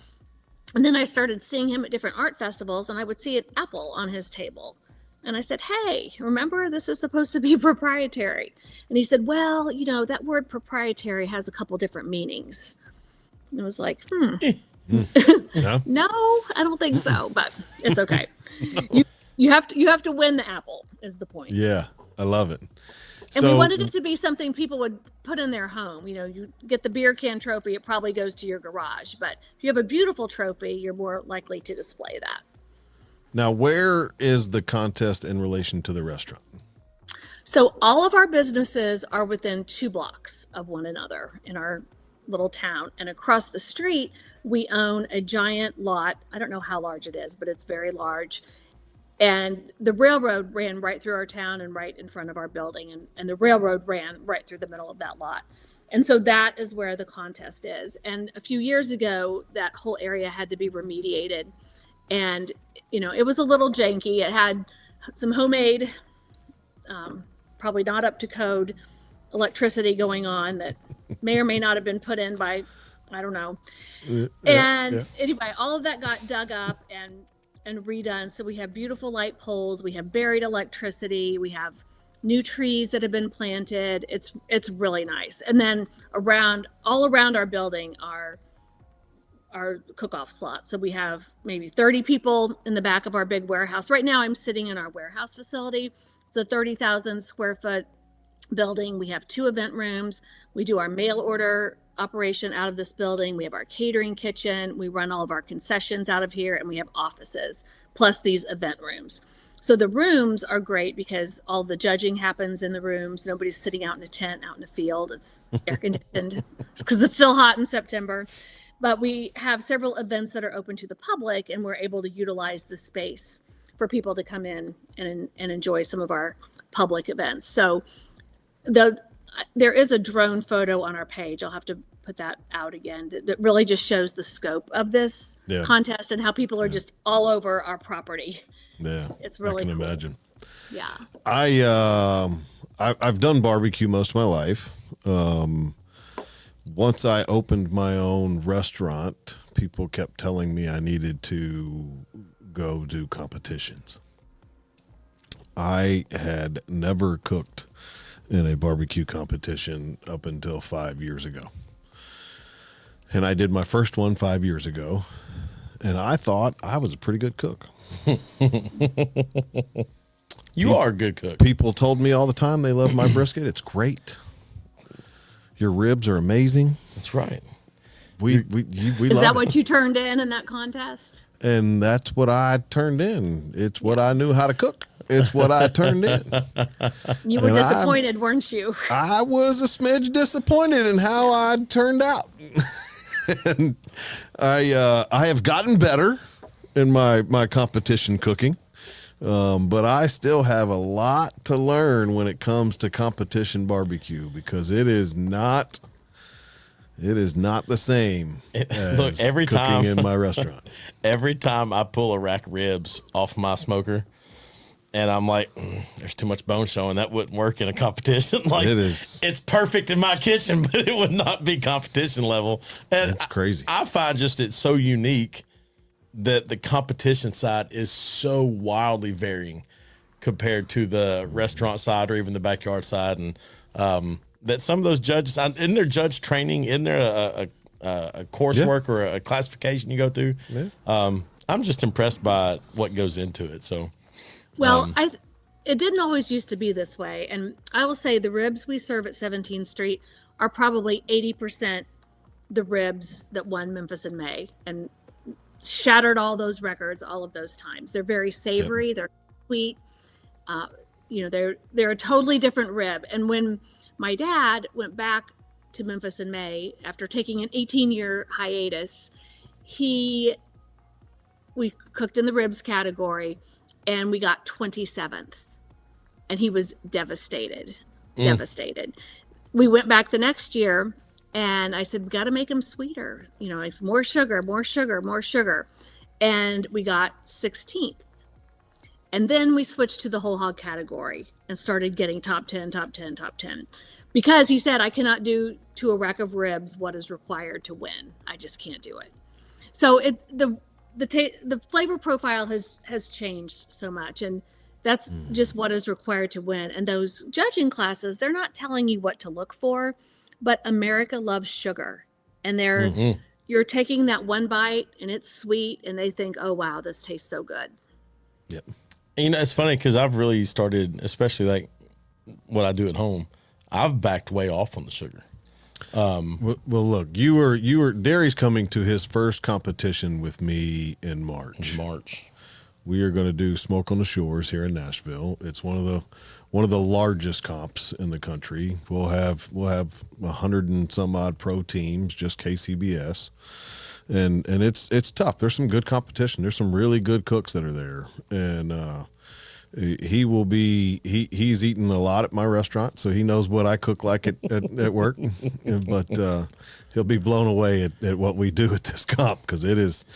Speaker 4: And then I started seeing him at different art festivals, and I would see an apple on his table. And I said, "Hey, remember, this is supposed to be proprietary." And he said, "Well, that word proprietary has a couple different meanings." And I was like,
Speaker 2: No?
Speaker 4: no, I don't think so, but it's okay. You have to win the apple is the point.
Speaker 2: Yeah, I love it.
Speaker 4: And we wanted it to be something people would put in their home. You get the beer can trophy, it probably goes to your garage. But if you have a beautiful trophy, you're more likely to display that.
Speaker 2: Now, where is the contest in relation to the restaurant?
Speaker 4: So all of our businesses are within 2 blocks of one another in our little town. And across the street, we own a giant lot. I don't know how large it is, but it's very large. And the railroad ran right through our town and right in front of our building. And the railroad ran right through the middle of that lot. And so that is where the contest is. And a few years ago, that whole area had to be remediated. And, it was a little janky. It had some homemade, probably not up to code electricity going on that may or may not have been put in by, I don't know. Anyway, all of that got dug up and redone. So we have beautiful light poles. We have buried electricity. We have new trees that have been planted. It's really nice. And then all around our building are our cook-off slots. So we have maybe 30 people in the back of our big warehouse. Right now I'm sitting in our warehouse facility. It's a 30,000 square foot building. We have 2 event rooms. We do our mail order operation out of this building. We have our catering kitchen. We run all of our concessions out of here, and we have offices, plus these event rooms. So the rooms are great because all the judging happens in the rooms. Nobody's sitting out in a tent, out in a field. It's air conditioned because it's still hot in September. But we have several events that are open to the public, and we're able to utilize the space for people to come in and enjoy some of our public events. So there is a drone photo on our page. I'll have to put that out again. That really just shows the scope of this contest and how people are just all over our property.
Speaker 2: Yeah,
Speaker 4: it's really
Speaker 2: I can
Speaker 4: cool.
Speaker 2: imagine.
Speaker 4: Yeah.
Speaker 2: I've done barbecue most of my life. Once I opened my own restaurant, people kept telling me I needed to go do competitions. I had never cooked in a barbecue competition up until 5 years ago. And I did my first one 5 years ago, and I thought I was a pretty good cook.
Speaker 1: You are a good cook.
Speaker 2: People told me all the time they love my brisket. It's great. Your ribs are amazing.
Speaker 1: That's right.
Speaker 2: we
Speaker 4: Is
Speaker 2: love
Speaker 4: that
Speaker 2: it.
Speaker 4: what you turned in that contest?
Speaker 2: And that's what I turned in. It's what I knew how to cook. It's what I turned in.
Speaker 4: You were
Speaker 2: And
Speaker 4: disappointed, weren't you?
Speaker 2: I was a smidge disappointed in how I turned out. And I have gotten better in my competition cooking. But I still have a lot to learn when it comes to competition barbecue, because it is not the same as
Speaker 1: Look, every
Speaker 2: cooking
Speaker 1: time
Speaker 2: in my restaurant.
Speaker 1: every time I pull a rack of ribs off my smoker, and I'm like, there's too much bone showing. That wouldn't work in a competition. Like,
Speaker 2: It is.
Speaker 1: It's perfect in my kitchen, but it would not be competition level. And
Speaker 2: It's crazy.
Speaker 1: I find just it's so unique that the competition side is so wildly varying compared to the restaurant side or even the backyard side. And that some of those judges, in their judge training, in there a coursework or a classification you go through, I'm just impressed by what goes into it. So,
Speaker 4: Well, it didn't always used to be this way. And I will say the ribs we serve at 17th Street are probably 80% the ribs that won Memphis in May and shattered all those records all of those times. They're very savory. They're sweet. They're a totally different rib. And when my dad went back to Memphis in May after taking an 18-year hiatus, we cooked in the ribs category, and we got 27th, and he was devastated. We went back the next year, and I said, we got to make them sweeter. It's more sugar. And we got 16th. And then we switched to the whole hog category and started getting top 10, because he said, I cannot do to a rack of ribs what is required to win. I just can't do it. So the flavor profile has changed so much, and that's just what is required to win. And those judging classes, they're not telling you what to look for, but America loves sugar, and you're taking that one bite and it's sweet, and they think, oh wow, this tastes so good.
Speaker 2: Yep.
Speaker 1: it's funny because I've really started, especially like what I do at home, I've backed way off on the sugar.
Speaker 2: Well, look, you were Derry's coming to his first competition with me in March. We are going to do Smoke on the Shores here in Nashville. It's one of the largest comps in the country. We'll have 100 and some odd pro teams, just KCBS. And it's tough. There's some good competition. There's some really good cooks that are there. And he's eaten a lot at my restaurant, so he knows what I cook like at work. But he'll be blown away at what we do at this comp, because it's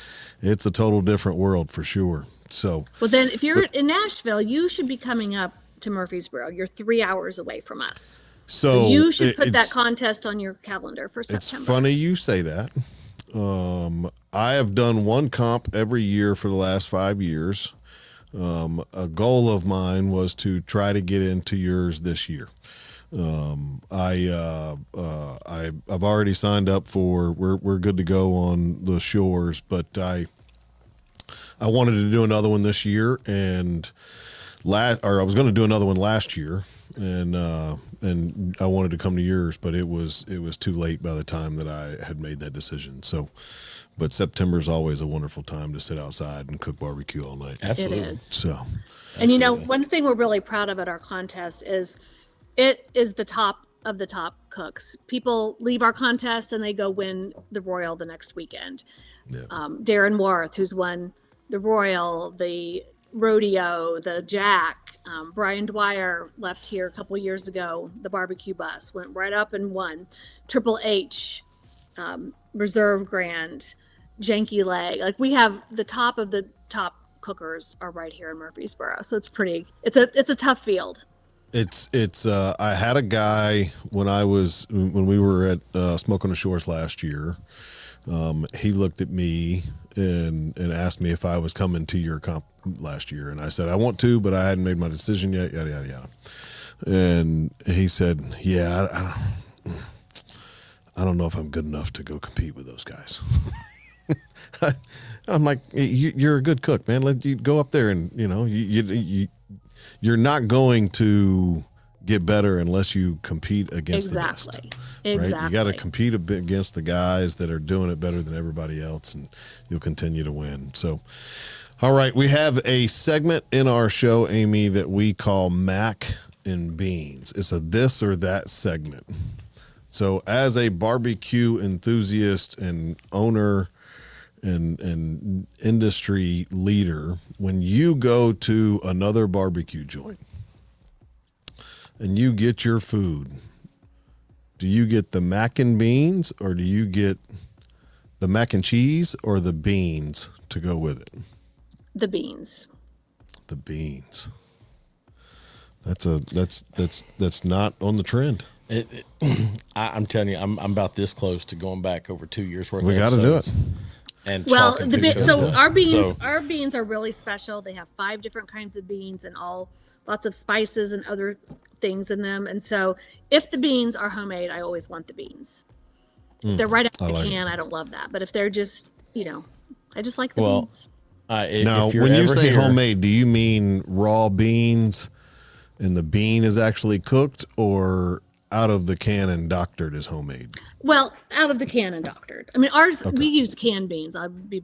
Speaker 2: a total different world for sure. So
Speaker 4: well, then if you're in Nashville, you should be coming up to Murfreesboro. You're 3 hours away from us. So you should put that contest on your calendar for September.
Speaker 2: It's funny you say that. I have done one comp every year for the last 5 years. A goal of mine was to try to get into yours this year. I've already signed up for. We're good to go on the Shores, but I wanted to do another one this year, and I was going to do another one last year, and I wanted to come to yours, but it was too late by the time that I had made that decision. So, but September is always a wonderful time to sit outside and cook barbecue all night.
Speaker 1: Absolutely.
Speaker 4: It is.
Speaker 2: So,
Speaker 4: and one thing we're really proud of at our contest is it is the top of the top cooks. People leave our contest and they go win the Royal the next weekend.
Speaker 2: yeah.
Speaker 4: Darren Worth, who's won the Royal, the Rodeo, the Jack. Brian Dwyer left here a couple years ago. The barbecue bus went right up and won. Triple H, Reserve Grand, Janky Leg. Like, we have the top of the top cookers are right here in Murfreesboro. So it's a tough field.
Speaker 2: I had a guy when we were at Smoke on the Shores last year. He looked at me and asked me if I was coming to your comp last year, and I said I want to, but I hadn't made my decision yet. Yada yada yada. And he said, "Yeah, I don't know if I'm good enough to go compete with those guys." I'm like, "You're a good cook, man. Let you go up there, and you're not going to get better unless you compete against the best.
Speaker 4: Exactly.
Speaker 2: Right? You got to compete a bit against the guys that are doing it better than everybody else, and you'll continue to win. So, all right, we have a segment in our show, Amy, that we call Mac and Beans. It's a this or that segment. So as a barbecue enthusiast and owner and industry leader, when you go to another barbecue joint and you get your food, do you get the mac and beans, or do you get the mac and cheese, or the beans to go with it?
Speaker 4: The beans.
Speaker 2: The beans. That's not on the trend.
Speaker 1: I'm telling you, I'm about this close to going back over 2 years worth.
Speaker 2: We got to do it.
Speaker 1: And
Speaker 4: Well,
Speaker 1: talking to each
Speaker 4: so
Speaker 1: other.
Speaker 4: our beans are really special. They have 5 different kinds of beans and lots of spices and other things in them. And so if the beans are homemade, I always want the beans. If they're right out of the can, I don't love that. But if they're just, I just like the beans.
Speaker 2: Now, when you say homemade, do you mean raw beans and the bean is actually cooked, or out of the can and doctored is homemade?
Speaker 4: Well, out of the can and doctored. I mean, ours, we use canned beans. I'd be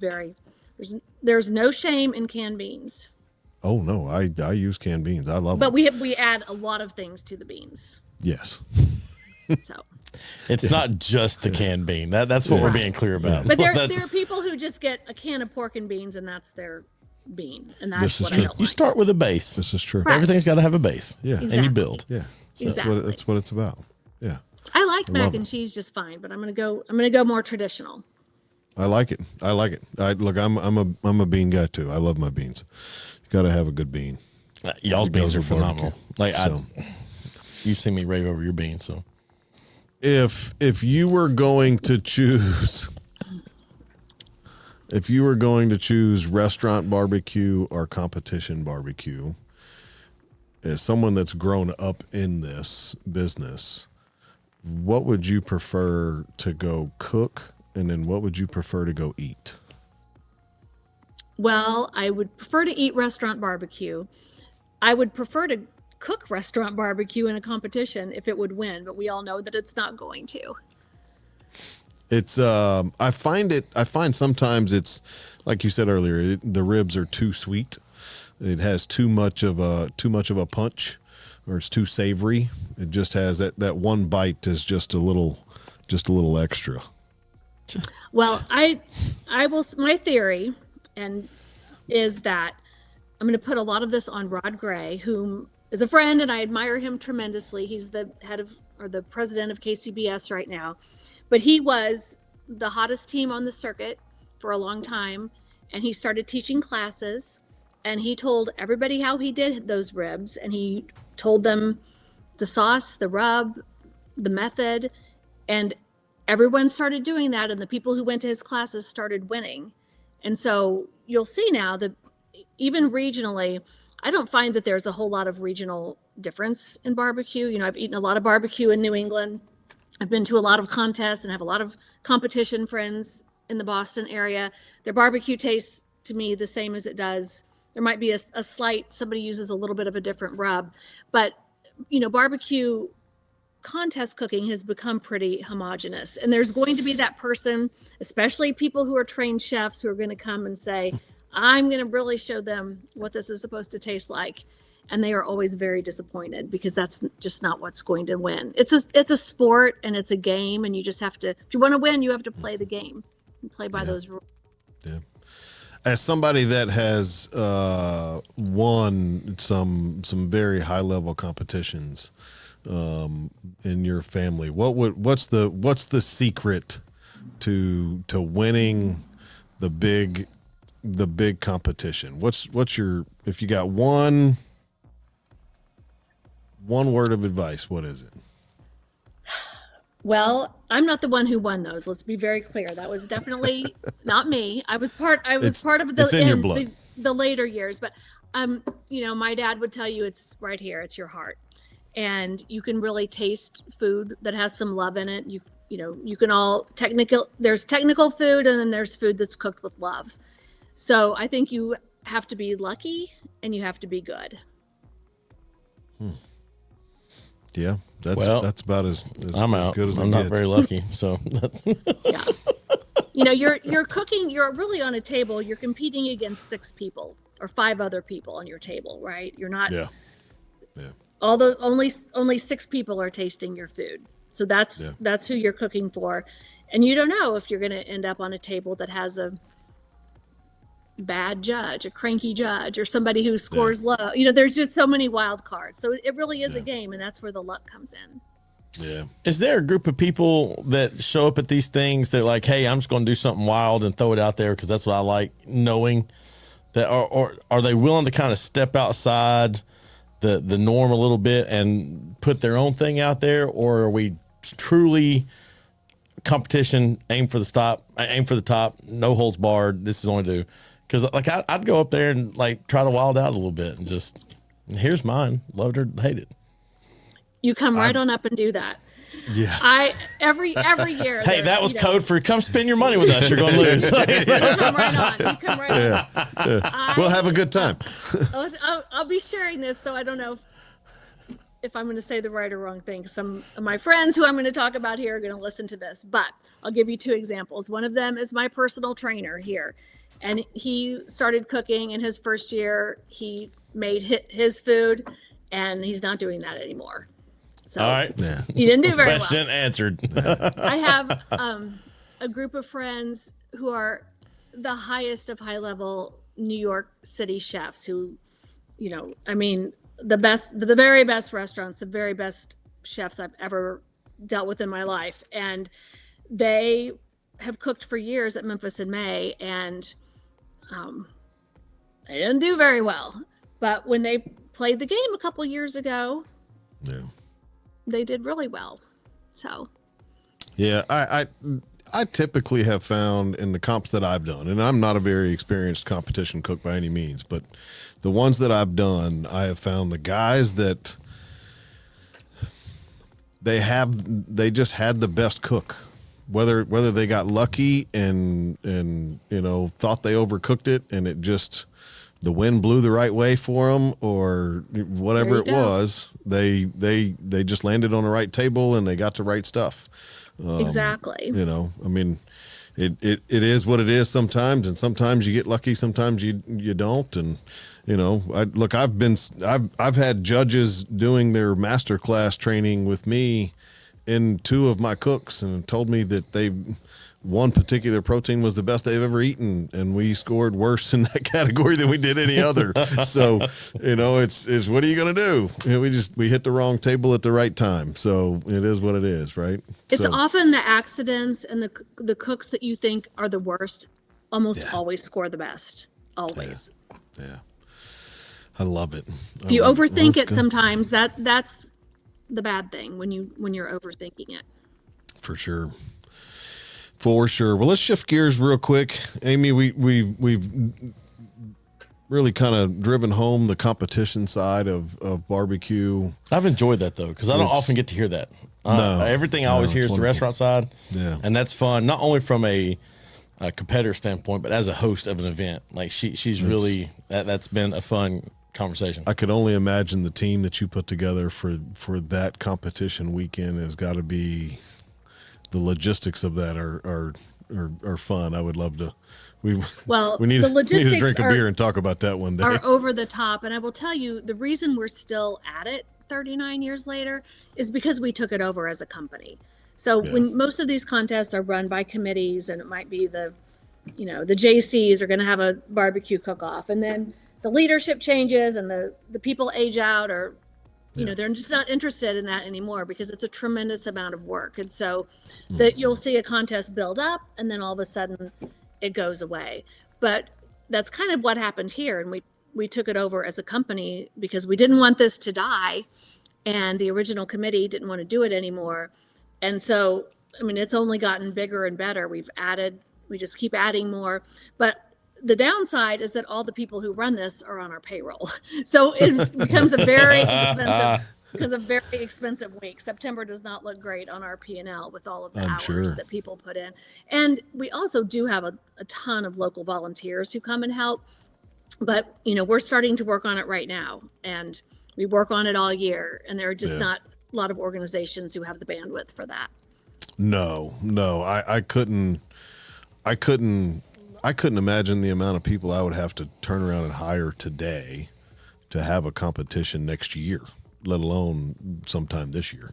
Speaker 4: there's no shame in canned beans.
Speaker 2: Oh no, I use canned beans. I love
Speaker 4: them.
Speaker 2: But
Speaker 4: we add a lot of things to the beans.
Speaker 2: Yes.
Speaker 4: So
Speaker 1: it's not just the canned bean. That's what we're being clear about.
Speaker 4: But there are people who just get a can of pork and beans and that's their bean. And that's what I don't like.
Speaker 1: You start with a base.
Speaker 2: This is true.
Speaker 4: Right.
Speaker 1: Everything's got to have a base.
Speaker 2: Yeah.
Speaker 1: Exactly. And you build.
Speaker 2: Yeah. So
Speaker 4: exactly.
Speaker 2: That's what it's about. Yeah.
Speaker 4: I like mac and cheese just fine, but I'm gonna go more traditional.
Speaker 2: I like it. I'm a bean guy too. I love my beans. You got to have a good bean.
Speaker 1: Y'all's beans are phenomenal.
Speaker 2: So.
Speaker 1: You've seen me rave over your beans. So
Speaker 2: if you were going to choose restaurant barbecue or competition barbecue, as someone that's grown up in this business, what would you prefer to go cook, and then what would you prefer to go eat?
Speaker 4: Well, I would prefer to eat restaurant barbecue. I would prefer to cook restaurant barbecue in a competition if it would win, but we all know that it's not going to.
Speaker 2: It's I find sometimes it's like you said earlier, the ribs are too sweet. It has too much of a punch, or it's too savory. It just has that one bite is just a little extra.
Speaker 4: Well, I will. My theory is that I'm going to put a lot of this on Rod Gray, whom is a friend, and I admire him tremendously. He's the the president of KCBS right now, but he was the hottest team on the circuit for a long time, and he started teaching classes. And he told everybody how he did those ribs, and he told them the sauce, the rub, the method, and everyone started doing that. And the people who went to his classes started winning. And so you'll see now that even regionally, I don't find that there's a whole lot of regional difference in barbecue. I've eaten a lot of barbecue in New England. I've been to a lot of contests and have a lot of competition friends in the Boston area. Their barbecue tastes to me the same as it does. There might be a slight, somebody uses a little bit of a different rub, but barbecue contest cooking has become pretty homogenous. And there's going to be that person, especially people who are trained chefs, who are going to come and say, I'm going to really show them what this is supposed to taste like. And they are always very disappointed, because that's just not what's going to win. It's a sport and it's a game, and you just have to, if you want to win, you have to play the game and play by those rules.
Speaker 2: Yeah. As somebody that has won some very high level competitions in your family, what's the secret to winning the big competition? What's your, if you got one word of advice, what is it?
Speaker 4: Well, I'm not the one who won those. Let's be very clear. That was definitely not me. I was part of the later years, but my dad would tell you it's right here. It's your heart. And you can really taste food that has some love in it. You can there's technical food, and then there's food that's cooked with love. So I think you have to be lucky and you have to be good.
Speaker 2: Yeah, that's about as
Speaker 1: I'm
Speaker 2: as
Speaker 1: out.
Speaker 2: good as
Speaker 1: I'm
Speaker 2: it
Speaker 1: not
Speaker 2: gets.
Speaker 1: very lucky. So that's
Speaker 4: Yeah. You know, you're cooking, you're really on a table, you're competing against 6 people or 5 other people on your table, right? You're not,
Speaker 2: Yeah.
Speaker 4: although only 6 people are tasting your food. So that's who you're cooking for. And you don't know if you're going to end up on a table that has a bad judge, a cranky judge, or somebody who scores low. You know, there's just so many wild cards. So it really is a game, and that's where the luck comes in.
Speaker 2: Yeah.
Speaker 1: Is there a group of people that show up at these things that like, hey, I'm just going to do something wild and throw it out there because that's what I like, knowing that, or are they willing to kind of step outside the norm a little bit and put their own thing out there, or are we truly competition, aim for the top, no holds barred? This is only do because like I'd go up there and like try to wild out a little bit and just here's mine, loved or hate it.
Speaker 4: You come right on up and do that.
Speaker 2: Yeah.
Speaker 4: Every year.
Speaker 1: Hey, that was code for come spend your money with us. You're going to lose.
Speaker 4: You come right on. You come right on.
Speaker 2: We'll have a good time.
Speaker 4: I'll be sharing this, so I don't know if I'm going to say the right or wrong thing. Some of my friends who I'm going to talk about here are going to listen to this, but I'll give you 2 examples. One of them is my personal trainer here, and he started cooking in his first year. He made his food, and he's not doing that anymore. So
Speaker 1: all right.
Speaker 4: he didn't do very well.
Speaker 1: Question answered.
Speaker 4: I have a group of friends who are the highest of high level New York City chefs who, you know, I mean, the very best restaurants, the very best chefs I've ever dealt with in my life. And they have cooked for years at Memphis in May, and they didn't do very well. But when they played the game a couple years ago, they did really well. So,
Speaker 2: yeah, I typically have found in the comps that I've done, and I'm not a very experienced competition cook by any means, but the ones that I've done, I have found the guys that they just had the best cook. Whether they got lucky and you know thought they overcooked it and it just the wind blew the right way for them or whatever it was, they just landed on the right table and they got the right stuff.
Speaker 4: Exactly.
Speaker 2: You know, I mean, it is what it is sometimes, and sometimes you get lucky, sometimes you don't. And, you know, I've had judges doing their masterclass training with me in 2 of my cooks and told me that one particular protein was the best they've ever eaten, and we scored worse in that category than we did any other. So, you know, it's what are you going to do? You know, we hit the wrong table at the right time. So it is what it is, right?
Speaker 4: It's often the accidents and the cooks that you think are the worst almost always score the best. Always.
Speaker 2: Yeah. I love it.
Speaker 4: If you overthink it sometimes, that's the bad thing when you're overthinking it.
Speaker 2: For sure. Well, let's shift gears real quick. Amy, we've really kind of driven home the competition side of barbecue.
Speaker 1: I've enjoyed that though, because I don't often get to hear that. Everything I always hear is the restaurant side.
Speaker 2: Yeah.
Speaker 1: And that's fun, not only from a competitor standpoint, but as a host of an event. Like she's really, that's been a fun conversation.
Speaker 2: I could only imagine the team that you put together for that competition weekend has got to be, the logistics of that are fun. I would love to. We need to drink a beer and talk about that one day.
Speaker 4: Are over the top, and I will tell you the reason we're still at it 39 years later is because we took it over as a company. So when most of these contests are run by committees, and it might be the JCs are going to have a barbecue cook-off, and then the leadership changes and the people age out, or you know, they're just not interested in that anymore because it's a tremendous amount of work. And so that you'll see a contest build up and then all of a sudden it goes away. But that's kind of what happened here. And we took it over as a company because we didn't want this to die. And the original committee didn't want to do it anymore. And so, I mean, it's only gotten bigger and better. We just keep adding more. But the downside is that all the people who run this are on our payroll. So it becomes a very expensive week. September does not look great on our P&L with all of the hours that people put in. And we also do have a ton of local volunteers who come and help. But, you know, we're starting to work on it right now. And we work on it all year. And there are just not lot of organizations who have the bandwidth for that.
Speaker 2: No, I couldn't imagine the amount of people I would have to turn around and hire today to have a competition next year, let alone sometime this year.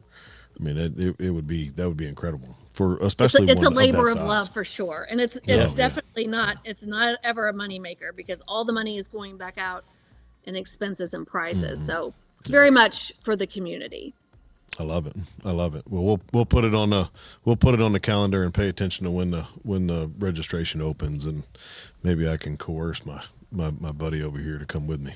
Speaker 2: I mean, that would be incredible for especially
Speaker 4: it's a
Speaker 2: one
Speaker 4: labor
Speaker 2: of
Speaker 4: of love for sure, and it's definitely not ever a moneymaker because all the money is going back out in expenses and prizes. So it's very much for the community.
Speaker 2: I love it. Well, we'll put it on the calendar and pay attention to when the registration opens, and maybe I can coerce my buddy over here to come with me.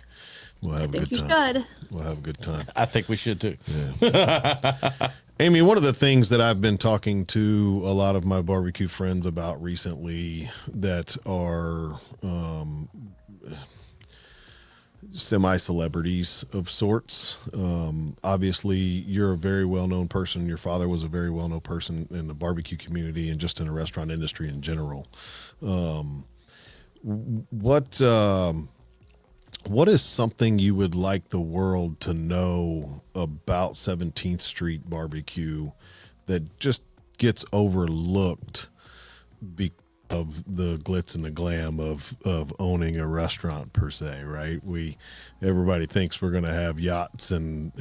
Speaker 2: We'll have a good time. We'll have a good time.
Speaker 1: I think we should too.
Speaker 2: Yeah. Amy, one of the things that I've been talking to a lot of my barbecue friends about recently that are semi-celebrities of sorts. Obviously, you're a very well-known person. Your father was a very well-known person in the barbecue community and just in the restaurant industry in general. What is something you would like the world to know about 17th Street Barbecue that just gets overlooked because of the glitz and the glam of owning a restaurant per se, right? Everybody thinks we're going to have yachts and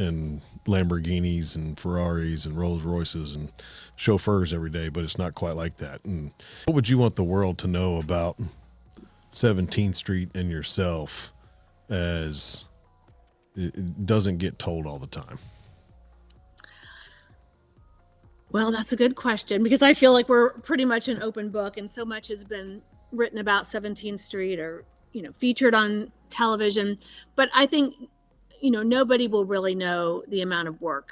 Speaker 2: Lamborghinis and Ferraris and Rolls Royces and chauffeurs every day, but it's not quite like that. And what would you want the world to know about 17th Street and yourself as it doesn't get told all the time?
Speaker 4: Well, that's a good question because I feel like we're pretty much an open book and so much has been written about 17th Street or, featured on television. But I think, nobody will really know the amount of work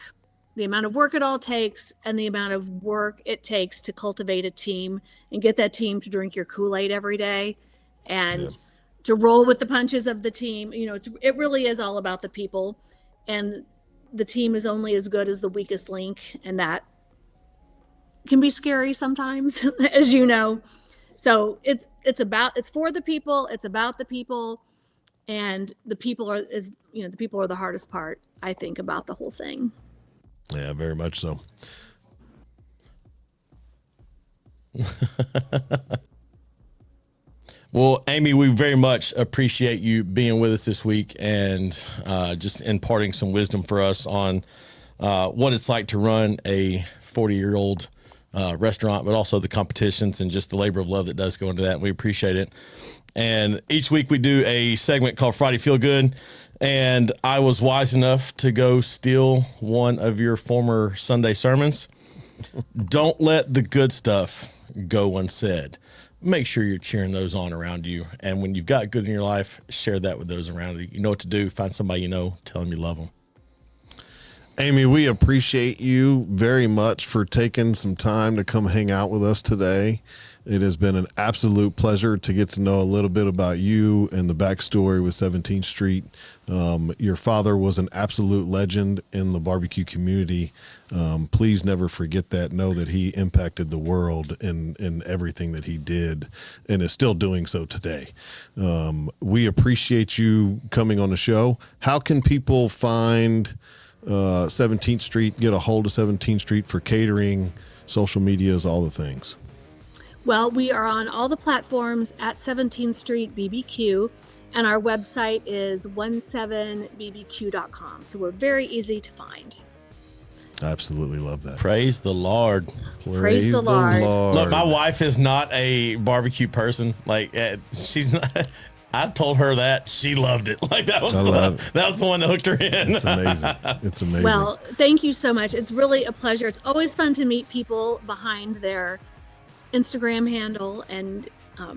Speaker 4: it all takes and the amount of work it takes to cultivate a team and get that team to drink your Kool-Aid every day and to roll with the punches of the team. It really is all about the people, and the team is only as good as the weakest link. And that can be scary sometimes, as you know. So it's for the people, it's about the people, and the people are the hardest part, I think, about the whole thing.
Speaker 2: Yeah, very much so.
Speaker 1: Well, Amy, we very much appreciate you being with us this week and just imparting some wisdom for us on what it's like to run a 40-year-old restaurant, but also the competitions and just the labor of love that does go into that. And we appreciate it. And each week we do a segment called Friday Feel Good. And I was wise enough to go steal one of your former Sunday sermons. Don't let the good stuff go unsaid. Make sure you're cheering those on around you. And when you've got good in your life, share that with those around you. You know what to do. Find somebody tell them you love them.
Speaker 2: Amy, we appreciate you very much for taking some time to come hang out with us today. It has been an absolute pleasure to get to know a little bit about you and the backstory with 17th Street. Your father was an absolute legend in the barbecue community. Please never forget that. Know that he impacted the world in everything that he did and is still doing so today. We appreciate you coming on the show. How can people find 17th Street, get a hold of 17th Street for catering, social medias, all the things?
Speaker 4: Well, we are on all the platforms at 17th Street BBQ, and our website is 17bbq.com. So we're very easy to find.
Speaker 2: I absolutely love that.
Speaker 1: Praise the Lord.
Speaker 4: Praise the Lord.
Speaker 1: Look, my wife is not a barbecue person. Like, she's not. I told her that. She loved it. Like, that was the one that hooked her in.
Speaker 2: It's amazing. It's amazing.
Speaker 4: Well, thank you so much. It's really a pleasure. It's always fun to meet people behind their Instagram handle, and I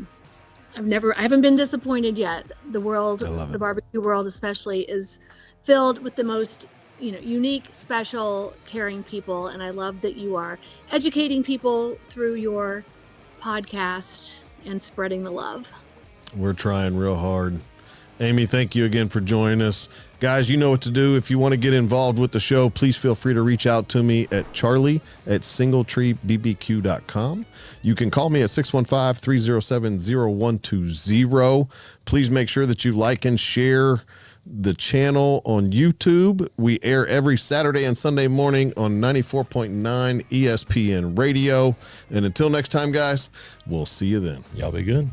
Speaker 4: haven't been disappointed yet. The barbecue world especially is filled with the most unique, special, caring people, and I love that you are educating people through your podcast and spreading the love.
Speaker 2: We're trying real hard. Amy, thank you again for joining us. Guys, you know what to do. If you want to get involved with the show, please feel free to reach out to me at charlie@singletreebbq.com. You can call me at 615-307-0120. Please make sure that you like and share the channel on YouTube. We air every Saturday and Sunday morning on 94.9 ESPN radio. And until next time, guys, we'll see you then.
Speaker 1: Y'all be good.